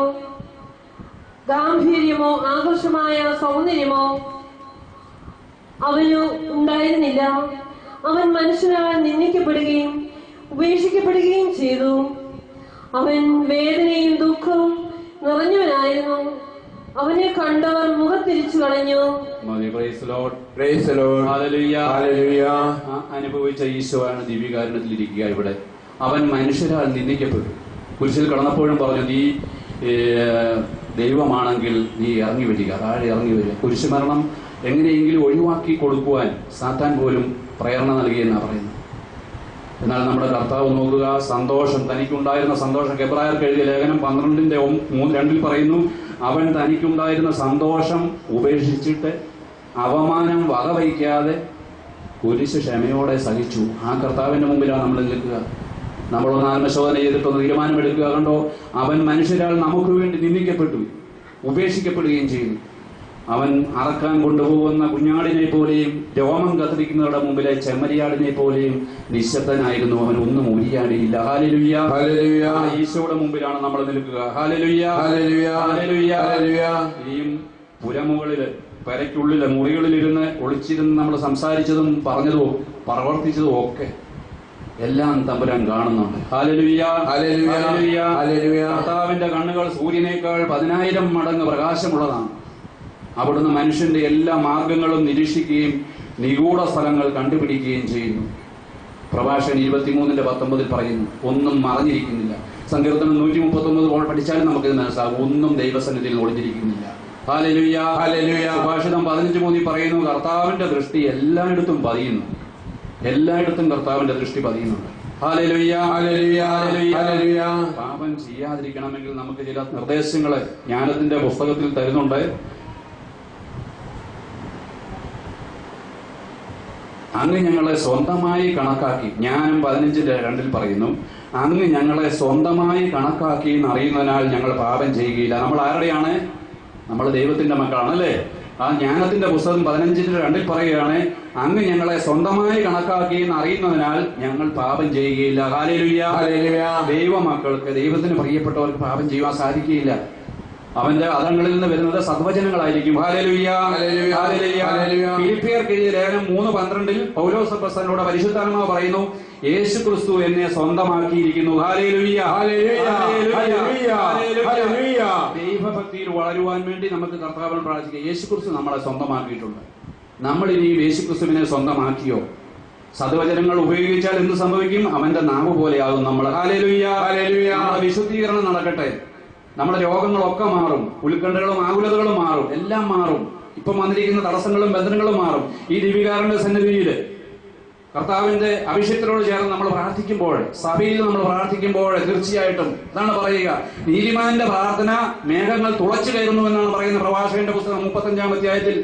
Speaker 3: ഗാംഭീര്യമോ ആകർഷമായ സൗന്ദര്യമോ അവന് ഉണ്ടായിരുന്നില്ല. അവൻ മനുഷ്യനാൽ നിന്ദിക്കപ്പെടുകയും ഉപേക്ഷിക്കപ്പെടുകയും ചെയ്തു. അവൻ വേദനയും ദുഃഖവും നിറഞ്ഞവനായിരുന്നു. അവനെ കണ്ടവർ മുഖത്തിരിച്ചു കളഞ്ഞു.
Speaker 1: അനുഭവിച്ച ഈശോയാണ് ദിവ്യകാരുണ്യത്തിലിരിക്കുക ഇവിടെ. അവൻ മനുഷ്യരാൽ നിന്ദിക്കപ്പെട്ടു. കുരിശിൽ കടന്നപ്പോഴും പറഞ്ഞു, നീ ദൈവമാണെങ്കിൽ നീ ഇറങ്ങി വരിക, താഴെ ഇറങ്ങി വരിക. കുരിശുമരണം എങ്ങനെയെങ്കിലും ഒഴിവാക്കി കൊടുക്കുവാൻ സാത്താൻ പോലും പ്രേരണ നൽകിയെന്നാണ് പറയുന്നത്. എന്നാൽ നമ്മുടെ കർത്താവ് നോക്കുക, സന്തോഷം, തനിക്കുണ്ടായിരുന്ന സന്തോഷം. എബ്രായർക്ക് എഴുതിയ ലേഖനം 12:2 പറയുന്നു, അവൻ തനിക്കുണ്ടായിരുന്ന സന്തോഷം ഉപേക്ഷിച്ചിട്ട് അവമാനം വകവയ്ക്കാതെ കുരിശ് ക്ഷമയോടെ സഹിച്ചു. ആ കർത്താവിന്റെ മുമ്പിലാണ് നമ്മൾ നിൽക്കുക. നമ്മളൊന്ന് ആത്മശോധന ചെയ്തിട്ടൊന്ന് തീരുമാനമെടുക്കുക. കണ്ടോ, അവൻ മനുഷ്യരാൽ നമുക്ക് വേണ്ടി നിന്ദിക്കപ്പെട്ടു, ഉപേക്ഷിക്കപ്പെടുകയും ചെയ്തു. അവൻ അറക്കാൻ കൊണ്ടുപോകുന്ന കുഞ്ഞാടിനെ പോലെയും രോമം കത്തിരിക്കുന്നവരുടെ മുമ്പിലെ ചെമ്മരിയാടിനെ പോലെയും നിശബ്ദനായിരുന്നു. അവൻ ഒന്നും ഉരിയാടിയില്ല. Hallelujah, hallelujah. ഈശോയുടെ മുമ്പിലാണ് നമ്മൾ നിൽക്കുക. ഹല്ലേലൂയ, ഹല്ലേലൂയ, ഹല്ലേലൂയ, ഹല്ലേലൂയ. ഇനിയും പുരമുകളില് പെരയ്ക്കുള്ളില് മുറികളിലിരുന്ന് ഒളിച്ചിരുന്ന് നമ്മൾ സംസാരിച്ചതും പറഞ്ഞതും പ്രവർത്തിച്ചതും ഒക്കെ എല്ലാം തമ്പുരാൻ കാണുന്നുണ്ട്. ഹല്ലേലൂയ,
Speaker 2: ഹല്ലേലൂയ,
Speaker 1: ഹല്ലേലൂയ.
Speaker 2: ഹല്ലേലൂയ.
Speaker 1: കർത്താവിന്റെ കണ്ണുകൾ സൂര്യനേക്കാൾ 10,000 മടങ്ങ് പ്രകാശമുള്ളതാണ്. അവിടുന്ന് മനുഷ്യന്റെ എല്ലാ മാർഗങ്ങളും നിരീക്ഷിക്കുകയും നിഗൂഢ സ്ഥലങ്ങൾ കണ്ടുപിടിക്കുകയും ചെയ്യുന്നു. പ്രഭാഷകൻ 23:19 പറയുന്നു, ഒന്നും മറഞ്ഞിരിക്കുന്നില്ല. സങ്കീർത്തനം 139 പഠിച്ചാലും നമുക്കിത് മനസ്സിലാകും, ഒന്നും ദൈവസന്നിധിയിൽ ഒളിഞ്ഞിരിക്കുന്നില്ല. Hallelujah, hallelujah. സുഭാഷിതം 15:3 പറയുന്നു, കർത്താവിന്റെ ദൃഷ്ടി എല്ലായിടത്തും പതിയുന്നു. എല്ലായിടത്തും കർത്താവിന്റെ ദൃഷ്ടി പതിയുന്നുണ്ട്. ഹല്ലേലൂയ, ഹല്ലേലൂയ, ഹല്ലേലൂയ. പാപം ചെയ്യാതിരിക്കണമെങ്കിൽ നമുക്ക് ചില നിർദ്ദേശങ്ങള് ജ്ഞാനത്തിന്റെ പുസ്തകത്തിൽ തരുന്നുണ്ട്. അങ്ങ് ഞങ്ങളെ സ്വന്തമായി കണക്കാക്കി, ജ്ഞാനം 15:2 പറയുന്നു, അങ്ങ് ഞങ്ങളെ സ്വന്തമായി കണക്കാക്കി എന്നറിയുന്നതിനാൽ ഞങ്ങൾ പാപം ചെയ്യുകയില്ല. നമ്മൾ ആരുടെയാണ്? നമ്മൾ ദൈവത്തിന്റെ മക്കളാണ്, അല്ലേ? ആ ജ്ഞാനത്തിന്റെ പുസ്തകം 15:2 പറയുകയാണ്, അങ്ങ് ഞങ്ങളെ സ്വന്തമായി കണക്കാക്കി എന്ന് അറിയുന്നതിനാൽ ഞങ്ങൾ പാപം ചെയ്യുകയില്ല. ഹല്ലേലൂയ, ഹല്ലേലൂയ. ദൈവമക്കൾക്ക്, ദൈവത്തിന് പ്രിയപ്പെട്ടവർക്ക് പാപം ചെയ്യുവാൻ സാധിക്കുകയില്ല. അവന്റെ അധരങ്ങളിൽ നിന്ന് വരുന്നത് സദ്വചനങ്ങളായിരിക്കും. ഹല്ലേലൂയ, ഹല്ലേലൂയ, ഹല്ലേലൂയ. ഫിലിപ്പിയർക്ക് എഴുതിയ ലേഖനം 3:12 പൗലോസ് അപ്പോസ്തലനോട് പരിശുദ്ധാത്മാവ് പറയുന്നു, യേശു ക്രിസ്തു എന്നെ സ്വന്തമാക്കിയിരിക്കുന്നു. ഹല്ലേലൂയ, ഹല്ലേലൂയ, ഹല്ലേലൂയ. ദൈവഭക്തിയിൽ വളരുവാൻ വേണ്ടി നമുക്ക് കർത്താവിനെ പ്രാർത്ഥിക്കാം. യേശു ക്രിസ്തു നമ്മളെ സ്വന്തമാക്കിയിട്ടുണ്ട്. നമ്മൾ ഇനിയും യേശു ക്രിസ്തുവിനെ സ്വന്തമാക്കിയോ? സദ്വചനങ്ങൾ ഉപയോഗിച്ചാൽ എന്ത് സംഭവിക്കും? അവന്റെ നാവ് പോലെയാകും നമ്മൾ. Hallelujah, hallelujah. നമ്മുടെ വിശുദ്ധീകരണം നടക്കട്ടെ. നമ്മുടെ രോഗങ്ങളൊക്കെ മാറും, ഉത്കണ്ഠകളും ആകുലതകളും മാറും, എല്ലാം മാറും. ഇപ്പം വന്നിരിക്കുന്ന തടസ്സങ്ങളും ബന്ധനങ്ങളും മാറും. ഈ ദിവികാരന്റെ സന്നിധിയിൽ കർത്താവിന്റെ അഭിഷേകത്തോട് ചേർന്ന് നമ്മൾ പ്രാർത്ഥിക്കുമ്പോൾ, സഭയിൽ നമ്മൾ പ്രാർത്ഥിക്കുമ്പോൾ തീർച്ചയായിട്ടും ഇതാണ് പറയുക, നീതിമാന്റെ പ്രാർത്ഥന മേഘങ്ങൾ തുളച്ചു കയറുന്നു എന്നാണ് പറയുന്ന പ്രഭാഷകന്റെ പുസ്തകം 35-ാം അധ്യായത്തിൽ.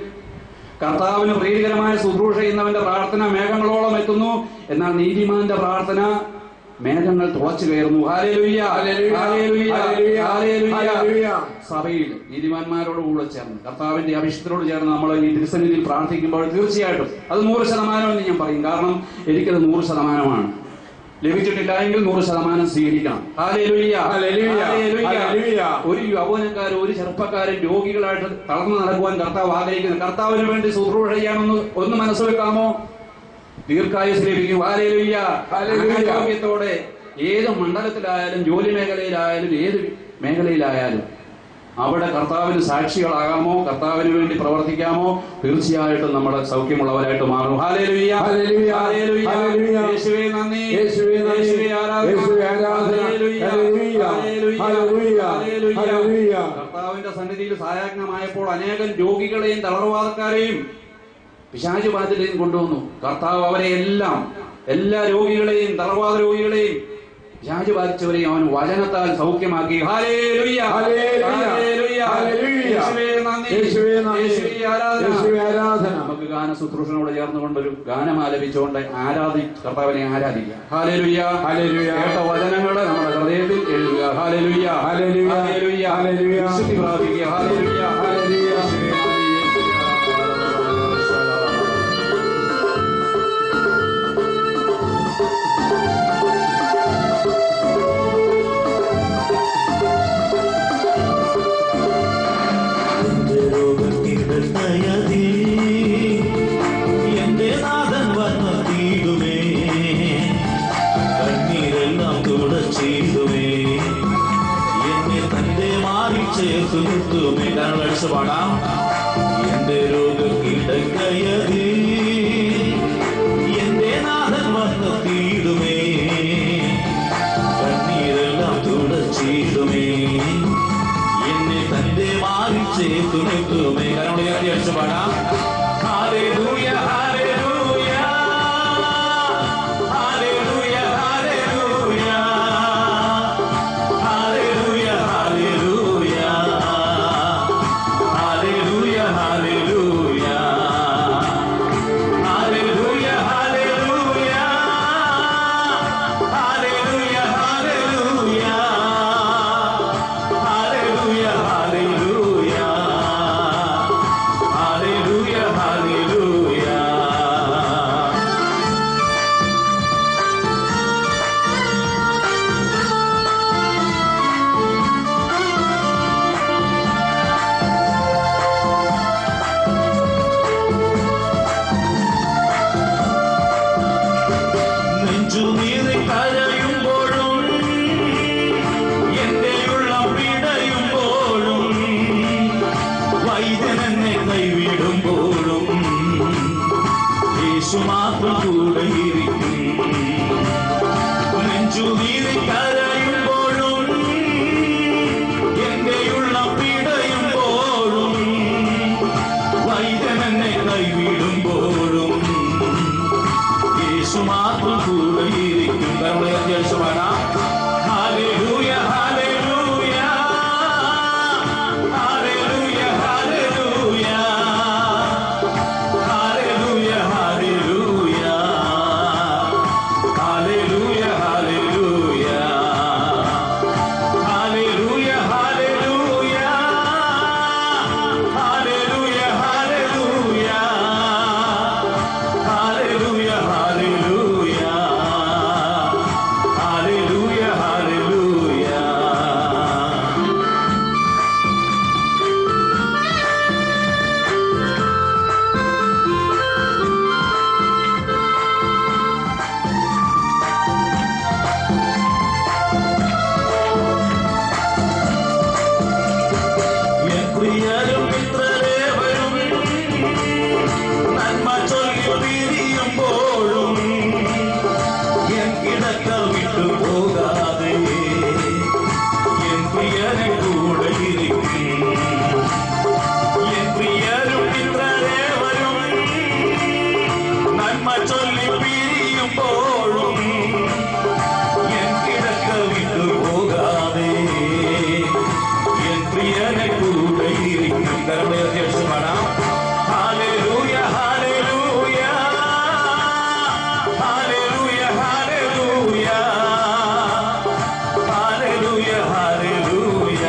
Speaker 1: കർത്താവിന് പ്രീതികരമായ ശുശ്രൂഷ ചെയ്യുന്നവന്റെ പ്രാർത്ഥന മേഘങ്ങളോളം എത്തുന്നു, എന്നാൽ നീതിമാന്റെ പ്രാർത്ഥന മേഘങ്ങൾ തുളച്ചു കയറുന്നു. ഹല്ലേലൂയ, ഹല്ലേലൂയ, ഹല്ലേലൂയ. സഭയിൽ നീതിമാന്മാരോടുകൂടെ ചേർന്ന് കർത്താവിന്റെ അഭിഷേകത്തോട് ചേർന്ന് നമ്മൾ ഈ തിരുസന്നിധിയിൽ പ്രാർത്ഥിക്കുമ്പോൾ തീർച്ചയായിട്ടും അത് 100% എന്ന് ഞാൻ പറയും. കാരണം എനിക്കത് 100% ലഭിച്ചിട്ടില്ല എങ്കിൽ 100% സ്വീകരിക്കണം. Hallelujah, hallelujah. ഒരു യൗവനക്കാരൻ, ഒരു ചെറുപ്പക്കാരൻ രോഗികളായിട്ട് തളർന്നു നടക്കുവാൻ കർത്താവ് ആഗ്രഹിക്കുന്നു. കർത്താവിന് വേണ്ടി ശുശ്രൂഷ ചെയ്യാമെന്ന് ഒന്ന് മനസ്സ് വെക്കാമോ? ദീർഘായുസ് ലഭിക്കും. ഹല്ലേലൂയ, ആരോഗ്യത്തോടെ ഏത് മണ്ഡലത്തിലായാലും, ജോലി മേഖലയിലായാലും, ഏത് മേഖലയിലായാലും അവിടെ കർത്താവിന് സാക്ഷികളാകാമോ? കർത്താവിന് വേണ്ടി പ്രവർത്തിക്കാമോ? തീർച്ചയായിട്ടും നമ്മൾ സൗഖ്യമുള്ളവരായിട്ട് മാറും. ഹല്ലേലൂയ, ഹല്ലേലൂയ, ഹല്ലേലൂയ. യേശുവേ നന്ദി, യേശുവേ നന്ദി, യേശുവേ ആരാധന, ഹല്ലേലൂയ, ഹല്ലേലൂയ, ഹല്ലേലൂയ. കർത്താവിന്റെ സന്നിധിയിൽ സായാജ്ഞമായപ്പോൾ അനേകം രോഗികളെയും തളർവാദക്കാരെയും പിശാച് ബാധിതരെയും കൊണ്ടുവന്നു. കർത്താവ് അവരെ എല്ലാ രോഗികളെയും, തളർവാദ രോഗികളെയും, പിശാച് ബാധിച്ചവരെയും അവൻ വചനത്താൽ സൗഖ്യമാക്കി. ഹല്ലേലൂയ, ഹല്ലേലൂയ, യേശുവേ നന്ദി, യേശുവേ നന്ദി, യേശുവേ ആരാധന. നമുക്ക് ഗാന ശുശ്രൂഷനോട് ചേർന്നുകൊണ്ടൊരു ഗാനം ആലപിച്ചുകൊണ്ട് കർത്താവിനെ ആരാധിക്കുക. ഹല്ലേലൂയ, ഹല്ലേലൂയ. കേട്ട വചനങ്ങളെ നമ്മുടെ ഹൃദയത്തിൽ എഴുതുക. ഹല്ലേലൂയ, ഹല്ലേലൂയ, ഹല്ലേലൂയ, ഹല്ലേലൂയ. വിശുദ്ധി പ്രാപിക്കുക. ഹല്ലേലൂയ, ഹല്ലേലൂയ.
Speaker 4: എന്റെ നാഥൻ വന്നീടുമേ, കണ്ണീരെല്ലാം തുടച്ചിടുമേ, എന്നെ തന്റെ മാറി ചേർത്തു നിർത്തുമേ. കഴിച്ചു പാടാം. എന്റെ രോഗക്കിടക്കയതേ, എന്റെ നാഥൻ വന്നീടുമേ, കണ്ണീരെല്ലാം തുടച്ചിടുമേ, എന്നെ തന്റെ മാറി ചേർത്തു നിർത്തുമേ. കാരണം കഴിച്ചു പാടാം. ഹല്ലേലൂയ, ഹല്ലേലൂയ, ഹല്ലേലൂയ, ഹല്ലേലൂയ, ഹല്ലേലൂയ, ഹല്ലേലൂയ, ഹല്ലേലൂയ, ഹല്ലേലൂയ, ഹല്ലേലൂയ, ഹല്ലേലൂയ, ഹല്ലേലൂയ, ഹല്ലേലൂയ, ഹല്ലേലൂയ, ഹല്ലേലൂയ. Hallelujah, hallelujah. എന്നെ കൈവിടുമ്പോഴും യേശു മാത്രം കൂടെയിരിക്കും. നെഞ്ചുനീറി കരയുമ്പോഴും എന്റെ ഉള്ളം പിടയുമ്പോഴും വൈദ്യൻ എന്നെ കൈവിടുമ്പോഴും യേശു മാത്രം കൂടെയിരിക്കും. യേശു പാടാം. ഹല്ലേലൂയ ഹല്ലേലൂയ ഹല്ലേലൂയ ഹല്ലേലൂയ ഹല്ലേലൂയ ഹല്ലേലൂയ ഹല്ലേലൂയ ഹല്ലേലൂയ ഹല്ലേലൂയ ഹല്ലേലൂയ ഹല്ലേലൂയ ഹല്ലേലൂയ ഹല്ലേലൂയ ഹല്ലേലൂയ ഹല്ലേലൂയ ഹല്ലേലൂയ. എൻ പ്രിയരും മിത്രദേവരും നന്മ ചൊല്ലി പിരിയുമ്പോഴും എൻ കിടക്ക വിട്ടു പോകാതെ എൻ പ്രിയനെ കൂടെ ഇരിക്കും. എൻ പ്രിയരും മിത്രദേവരും നന്മ ചൊല്ലി പിരിയുമ്പോഴും എൻ കിടക്ക വിട്ടു പോകാതെ എൻ പ്രിയനെ കൂടെ ഇരിക്കും. യേശു പാടാം. ഹല്ലേലൂയ ഹല്ലേലൂയ ഹല്ലേലൂയ ഹല്ലേലൂയ ഹല്ലേലൂയ ഹല്ലേലൂയ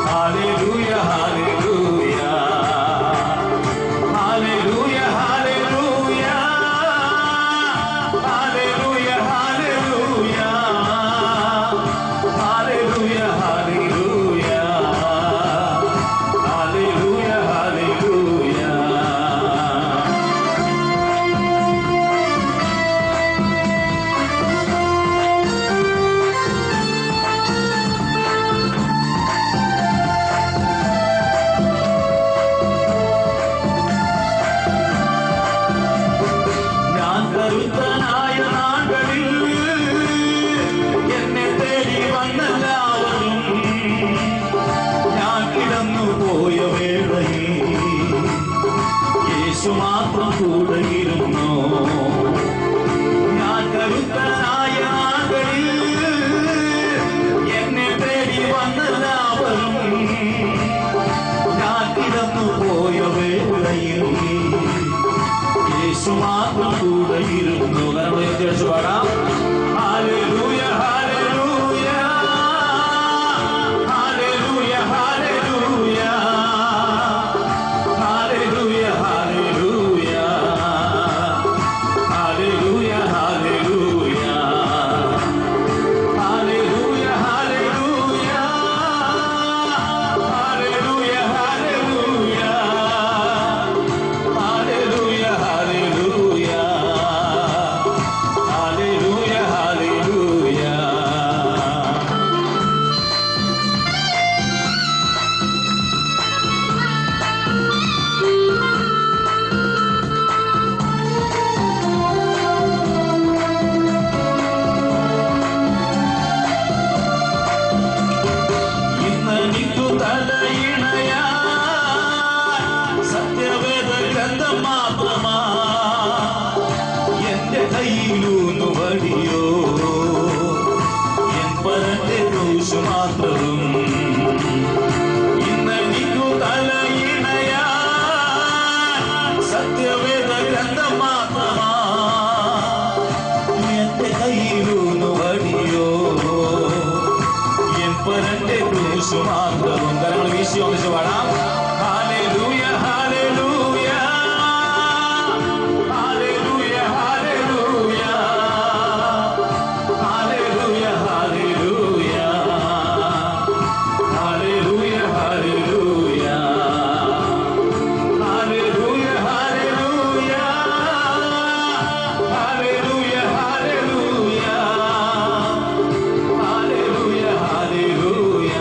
Speaker 4: ഹല്ലേലൂയ ഹല്ലേലൂയ ഹല്ലേലൂയ ഹല്ലേലൂയ ഹല്ലേലൂയ ഹല്ലേലൂയ ഹല്ലേലൂയ ഹല്ലേലൂയ ഹല്ലേലൂയ ഹല്ലേലൂയ. ഞാൻ കരുത്തനായ നാടുകളിൽ എന്നെ തേടി വന്നെല്ലാവരും ഞാൻ കിടന്നു പോയ വേളയിൽ യേശു മാത്രം കൂടെയിരുന്നു. ഞാൻ കരുത്തനായ നാടുകളിൽ എന്നെ തേടി വന്നെല്ലാവരും ഞാൻ കിടന്നു പോയ വേളയിൽ യേശു മാത്രം കൂടെയിരുന്നു. യേശു പാടാം. ഹല്ലേലൂയ ഹല്ലേലൂയ ഹല്ലേലൂയ ഹല്ലേലൂയ ഹല്ലേലൂയ ഹല്ലേലൂയ ഹല്ലേലൂയ ഹല്ലേലൂയ ഹല്ലേലൂയ ഹല്ലേലൂയ ഹല്ലേലൂയ ഹല്ലേലൂയ ഹല്ലേലൂയ ഹല്ലേലൂയ ഹല്ലേലൂയ ഹല്ലേലൂയ. ഇന്നെനിക്കു തലയിണയാ സത്യവേദ ഗ്രന്ഥം മാത്രമാ എന്റെ കയ്യിലൂന്നു വടിയോ എൻ പരന്റെ ക്രൂശ് മാത്രവും. ഇന്നെനിക്കു തലയിണയാ സത്യവേദ ഗ്രന്ഥം മാത്രമാ എന്റെ കയ്യിലൂന്നു വടിയോ എൻ പരന്റെ ക്രൂശ് മാത്രവും. കരങ്ങൾ വീശി ഒന്നിച്ച് പാടാം. ഹല്ലേലൂയ ഹല്ലേലൂയ ഹല്ലേലൂയ ഹല്ലേലൂയ ഹല്ലേലൂയ ഹല്ലേലൂയ ഹല്ലേലൂയ ഹല്ലേലൂയ ഹല്ലേലൂയ ഹല്ലേലൂയ ഹല്ലേലൂയ ഹല്ലേലൂയ ഹല്ലേലൂയ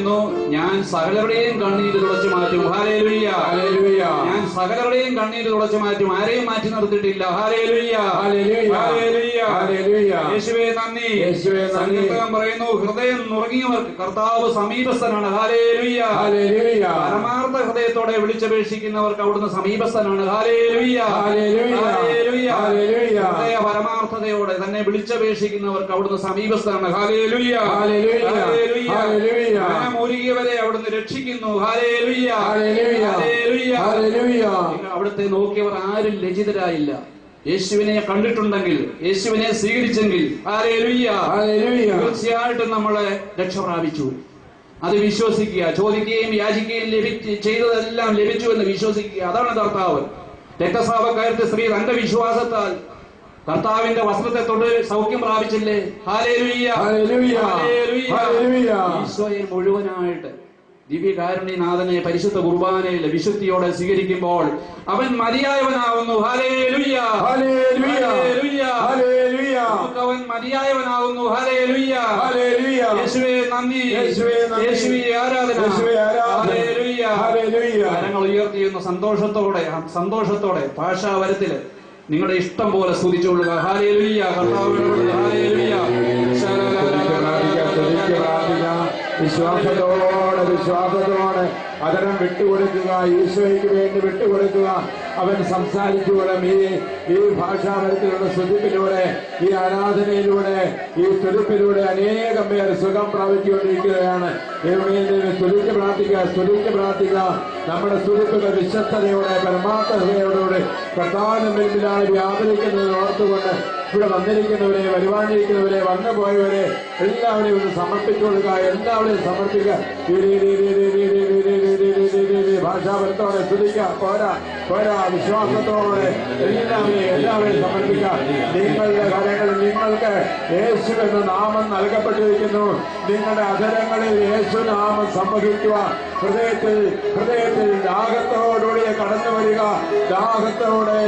Speaker 1: പറയുന്നു, ഞാൻ സകലരുടെയും കണ്ണീര് തുടച്ചു മാറ്റും. ഹല്ലേലൂയ.
Speaker 2: ഹല്ലേലൂയ.
Speaker 1: ഞാൻ സകലരുടെയും കണ്ണീര് തുടച്ചു മാറ്റും. ആരെയും മാറ്റി നിർത്തിയിട്ടില്ല. ഹല്ലേലൂയ.
Speaker 2: ഹല്ലേലൂയ.
Speaker 1: ഹല്ലേലൂയ.
Speaker 2: ഹല്ലേലൂയ.
Speaker 1: യേശുവേ നന്ദി.
Speaker 2: യേശുവേ നന്ദി.
Speaker 1: സങ്കീർത്തനം പറയുന്നു, ഹൃദയം നുറുങ്ങിയവർക്ക് കർത്താവ് സമീപസ്ഥനാണ്. ഹല്ലേലൂയ.
Speaker 2: ഹല്ലേലൂയ.
Speaker 1: പരമാർത്ഥ ഹൃദയത്തോടെ വിളിച്ചപേക്ഷിക്കുന്നവർക്ക് അവിടുന്ന് സമീപസ്ഥനാണ്. ഹല്ലേലൂയ.
Speaker 2: ഹല്ലേലൂയ.
Speaker 1: ഹല്ലേലൂയ.
Speaker 2: ഹല്ലേലൂയ.
Speaker 1: ഹൃദയ പരമാർത്ഥതയോടെ തന്നെ വിളിച്ചപേക്ഷിക്കുന്നവർക്ക് അവിടുന്ന് സമീപസ്ഥനാണ്. ഹല്ലേലൂയ.
Speaker 2: ഹല്ലേലൂയ.
Speaker 1: ഹല്ലേലൂയ.
Speaker 2: ഹല്ലേലൂയ.
Speaker 1: മനമൊരുകിയവരെ അവിടുന്ന് രക്ഷിക്കുന്നു. ഹല്ലേലൂയ.
Speaker 2: ഹല്ലേലൂയ.
Speaker 1: ഹല്ലേലൂയ.
Speaker 2: ഹല്ലേലൂയ.
Speaker 1: നിങ്ങൾ അവിടുത്തെ നോക്കിയവർ ആരും ലജ്ജിതരായില്ല. യേശുവിനെ കണ്ടിട്ടുണ്ടെങ്കിൽ, യേശുവിനെ സ്വീകരിച്ചെങ്കിൽ ഹല്ലേലൂയ,
Speaker 2: ഹല്ലേലൂയ.
Speaker 1: തീർച്ചയായിട്ടും നമ്മളെ രക്ഷ പ്രാപിച്ചു. അത് വിശ്വസിക്കുക. ചോദിക്കുകയും യാചിക്കുകയും ചെയ്തതെല്ലാം ലഭിച്ചു എന്ന് വിശ്വസിക്കുക. അതാണ് കർത്താവ്. രക്തസ്രാവക്കാരത്തെ സ്ത്രീ തന്റെ വിശ്വാസത്താൽ കർത്താവിന്റെ വസ്ത്രത്തെ തൊട്ട് സൗഖ്യം പ്രാപിച്ചില്ലേ? ഹല്ലേലൂയ.
Speaker 2: ഹല്ലേലൂയ.
Speaker 1: ഹല്ലേലൂയ.
Speaker 2: ഹല്ലേലൂയ.
Speaker 1: ഈശോയെ മുഴുവനായിട്ട് ദിവ്യകാരുണ്യനാഥനെ പരിശുദ്ധ കുർബാനയിൽ വിശുദ്ധിയോടെ സ്വീകരിക്കുമ്പോൾ അവൻ മതിയായവനാവുന്നു. ഹല്ലേലൂയ.
Speaker 2: ഹല്ലേലൂയ.
Speaker 1: ഹല്ലേലൂയ.
Speaker 2: ഹല്ലേലൂയ.
Speaker 1: നമുക്ക് അവൻ മതിയായവനാവുന്നു. ഹല്ലേലൂയ.
Speaker 2: ഹല്ലേലൂയ.
Speaker 1: യേശുവേ നന്ദി.
Speaker 2: യേശുവേ നന്ദി.
Speaker 1: യേശുവേ ആരാധന.
Speaker 2: യേശുവേ ആരാധന.
Speaker 1: ഹല്ലേലൂയ.
Speaker 2: ഹല്ലേലൂയ.
Speaker 1: കരങ്ങൾ ഉയർത്തിയുന്ന സന്തോഷത്തോടെ ഭാഷാവരത്തില് നിങ്ങളുടെ ഇഷ്ടം പോലെ സ്തുതിച്ചുകൊള്ളുക. ഹല്ലേലൂയ. കർത്താവിനോട് ഹല്ലേലൂയ.
Speaker 2: വിശ്വാസത്തോടെ അതരം വിട്ടുകൊടുക്കുക. ഈശോയ്ക്ക് വേണ്ടി വിട്ടുകൊടുക്കുക. അവൻ സംസാരിച്ചുകൊള്ളും. ഈ ഭാഷാപരത്തിലുള്ള സ്തുതിപ്പിലൂടെ, ഈ ആരാധനയിലൂടെ, ഈ സ്തുതിപ്പിലൂടെ അനേകം പേർ സുഖം പ്രാപിച്ചുകൊണ്ടിരിക്കുകയാണ്. സ്തുതിച്ച് പ്രാർത്ഥിക്കുക. നമ്മുടെ സ്തുതിപ്പുകൾ വിശ്വസ്തതയോടെ, പരമാർത്ഥതയോടുകൂടി കർത്താവിന്റെ മുൻപിലാണ് വ്യാപരിക്കുന്നത് ഓർത്തുകൊണ്ട് ഇവിടെ വന്നിരിക്കുന്നവരെ, വരുവാനിരിക്കുന്നവരെ, വന്നുപോയവരെ എല്ലാവരെയും ഒന്ന് സമർപ്പിച്ചു കൊടുക്കുക. എല്ലാവരെയും സമർപ്പിക്കുക. ഭാഷാപരത്തോടെ സ്തുതിക്കുക. പോരാ വിശ്വാസത്തോടെ എല്ലാവരെയും സമർപ്പിക്കുക. നിങ്ങളുടെ കരങ്ങളിൽ നിങ്ങൾക്ക് യേശു എന്ന നാമം നൽകപ്പെട്ടിരിക്കുന്നു. നിങ്ങളുടെ അധരങ്ങളിൽ യേശു നാമം സംവഹിക്കുക. ഹൃദയത്തിൽ ദാഹത്തോടുകൂടി കടന്നു വരിക.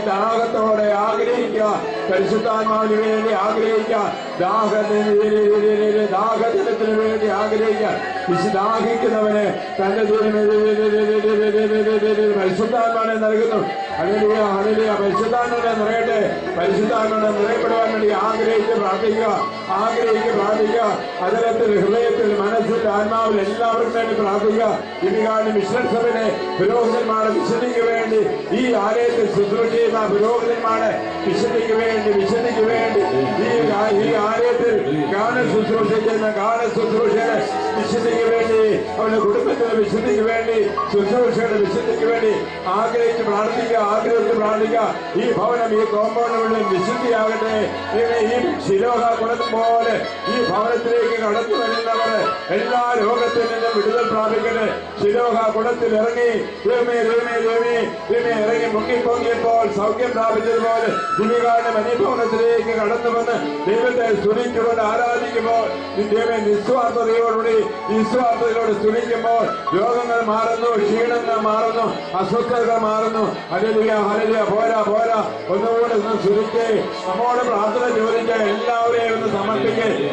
Speaker 2: ദാഹത്തോടെ ആഗ്രഹിക്കുക. പരിശുദ്ധാത്മാവിന് വേണ്ടി ആഗ്രഹിക്കുക. ദാഹജലത്തിന് വേണ്ടി ആഗ്രഹിക്കുക. ദാഹിക്കുന്നവന് തന്റെ പരിശുദ്ധാത്മാവിനെ നൽകുന്നു. ഹല്ലേലൂയ. ഹല്ലേലൂയ. പരിശുദ്ധാത്മാവിനെ നിറയട്ടെ. പരിശുദ്ധാത്മാവിനെ നിറയപ്പെടുവാൻ വേണ്ടി ആഗ്രഹിച്ച് പ്രാർത്ഥിക്കുക. അതരത്തിൽ, ഹൃദയത്തിൽ, മനസ്സിൽ, ആത്മാവിൽ എല്ലാവർക്കും വേണ്ടി പ്രാർത്ഥിക്കുക. ഇതികാലം മിഷൻ സഭയിലെ പുരോഹിതന്മാരുടെ വിശുദ്ധിക്ക് വേണ്ടി, ഈ ആലയത്തിൽ ശുശ്രൂഷ ചെയ്യുന്ന പുരോഹിതന്മാരുടെ വിശുദ്ധിക്ക് വേണ്ടി ഈ ആലയത്തിൽ ഗാന ശുശ്രൂഷ വിശുദ്ധിക്ക് വേണ്ടി, അവരുടെ കുടുംബത്തിന്റെ വിശുദ്ധിക്ക് വേണ്ടി, ശുശ്രൂഷയുടെ വിശുദ്ധിക്ക് വേണ്ടി ആഗ്രഹിച്ച് പ്രാർത്ഥിക്കുക. ഈ ഭവനം, ഈ കോമ്പൗണ്ടിനുള്ളിൽ വിശുദ്ധിയാകട്ടെ. ഈ ശിലോഹ കുളത്തിൽ പോലെ ഈ ഭവനത്തിലേക്ക് കടന്നു വരുന്നവർ എല്ലാ രോഗത്തിൽ നിന്നും വിടുതൽ പ്രാപിക്കട്ടെ. ശിലോഹ കുളത്തിൽ ഇറങ്ങി ഇറങ്ങി മുങ്ങിപ്പൊങ്ങിയപ്പോൾ സൗഖ്യം പ്രാപിച്ചതുപോലെ ദിവികാരുടെ മനുഭവനത്തിലേക്ക് കടന്നു വന്ന് ദൈവത്തെ സ്തുതിച്ചുകൊണ്ട് ആരാധിക്കുമ്പോൾ, നിസ്വാർത്ഥതയോട് സ്തുതിക്കുമ്പോൾ രോഗങ്ങൾ മാറുന്നു, ക്ഷീണങ്ങൾ മാറുന്നു, അസ്വസ്ഥതകൾ മാറുന്നു. ഹല്ലേലൂയ. ഹല്ലേലൂയ. പോരാ ഒന്നുകൂടെ ഒന്ന് സ്തുതിച്ച് നമ്മോട് പ്രാർത്ഥന ചോദിച്ച് എല്ലാവരെയും ഒന്ന് സമർപ്പിച്ച്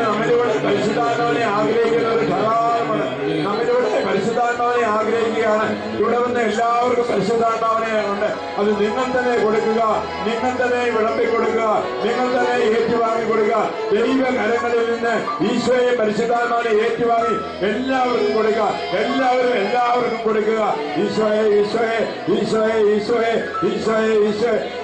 Speaker 2: നമ്മിലൂടെ പരിശുദ്ധാത്മാവിനെ ആഗ്രഹിക്കുന്ന ഒരു ധാരാളമാണ്. നമ്മിലൂടെ പരിശുദ്ധാത്മാവിനെ ആഗ്രഹിക്കുകയാണ്. ഇവിടെ വന്ന് എല്ലാവർക്കും പരിശുദ്ധാത്മാവിനെ ഉണ്ട്. അത് നിങ്ങൾ തന്നെ കൊടുക്കുക. നിങ്ങൾ തന്നെ വിളമ്പിക്കൊടുക്കുക. നിങ്ങൾ തന്നെ ഏറ്റുവാങ്ങി കൊടുക്കുക. ദൈവകരങ്ങളിൽ നിന്ന് ഈശോയെ പരിശുദ്ധാത്മാവിനെ ഏറ്റുവാങ്ങി എല്ലാവർക്കും കൊടുക്കുക. എല്ലാവർക്കും കൊടുക്കുക. ഈശോയെ.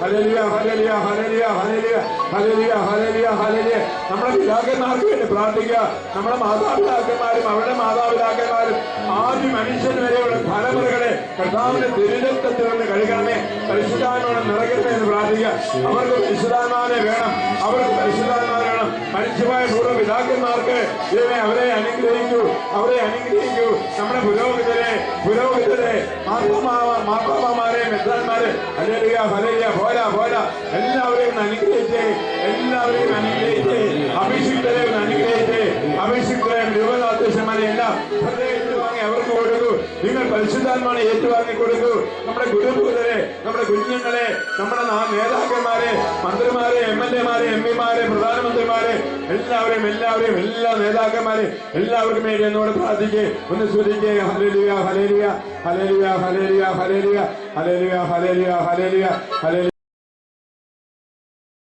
Speaker 2: ഹല്ലേലൂയ. ഹല്ലേലൂയ. ഹല്ലേലൂയ. ഹല്ലേലൂയ. ഹല്ലേലൂയ. ഹല്ലേലൂയ. ഹല്ലേലൂയ. നമ്മുടെ പിതാക്കന്മാർക്ക് വേണ്ടി പ്രാർത്ഥിക്കുക. നമ്മുടെ മാതാപിതാക്കന്മാരും അവരുടെ മാതാപിതാക്കന്മാരും ആദ്യ മനുഷ്യൻ വരെയുള്ള തലമുറകളെ കർത്താവിന്റെ തിരുരക്തത്തിൽ നിന്ന് കഴുകണമേ, പരിശുദ്ധാത്മാവിനെ നിറയ്ക്കണമേ എന്ന് പ്രാർത്ഥിക്കുക. അവർക്ക് പരിശുദ്ധാത്മാവിനെ വേണം. മനുഷ്യമായ പൂർവ്വ പിതാക്കന്മാർക്ക് ദൈവമേ അവരെ അനുഗ്രഹിക്കൂ. നമ്മുടെ പുരോഹിതരെ മാർപ്പാപ്പമാരെ, മെത്രാന്മാരെ, ഹല്ലേലൂയ. ഹല്ലേലൂയ. പോരാ എല്ലാവരെയും അനുഗ്രഹിച്ച് അഭിഷിക്തരെ അനുഗ്രഹിച്ച് രൂപതാധ്യക്ഷന്മാരെ എല്ലാം ഹൃദയത്തിൽ വാങ്ങി അവർക്ക് കൊടുക്കൂ. നിങ്ങൾ പരിശുദ്ധാത്മാവിനെ ഏറ്റുവാങ്ങി കൊടുക്കൂ. നമ്മുടെ ഗുരുഭൂതരെ, നമ്മുടെ കുഞ്ഞുങ്ങളെ, നമ്മുടെ നേതാക്കന്മാരെ, മന്ത്രിമാരെ, MLA-മാരെ, MP-മാരെ, പ്രധാനമന്ത്രിമാരെ, എല്ലാവരെയും എല്ലാ നേതാക്കന്മാരെ എല്ലാവർക്കും വേണ്ടി എന്നോട് പ്രാർത്ഥിക്കേ, ഒന്ന് സ്തുതിക്കേ. ഹല്ലേലൂയ, ഹല്ലേലൂയ, ഹല്ലേലൂയ, ഹല്ലേലൂയ, ഹല്ലേലൂയ, ഹല്ലേലൂയ, ഹല്ലേലൂയ, ഹല്ലേലൂയ, ഹല്ലേലൂയ.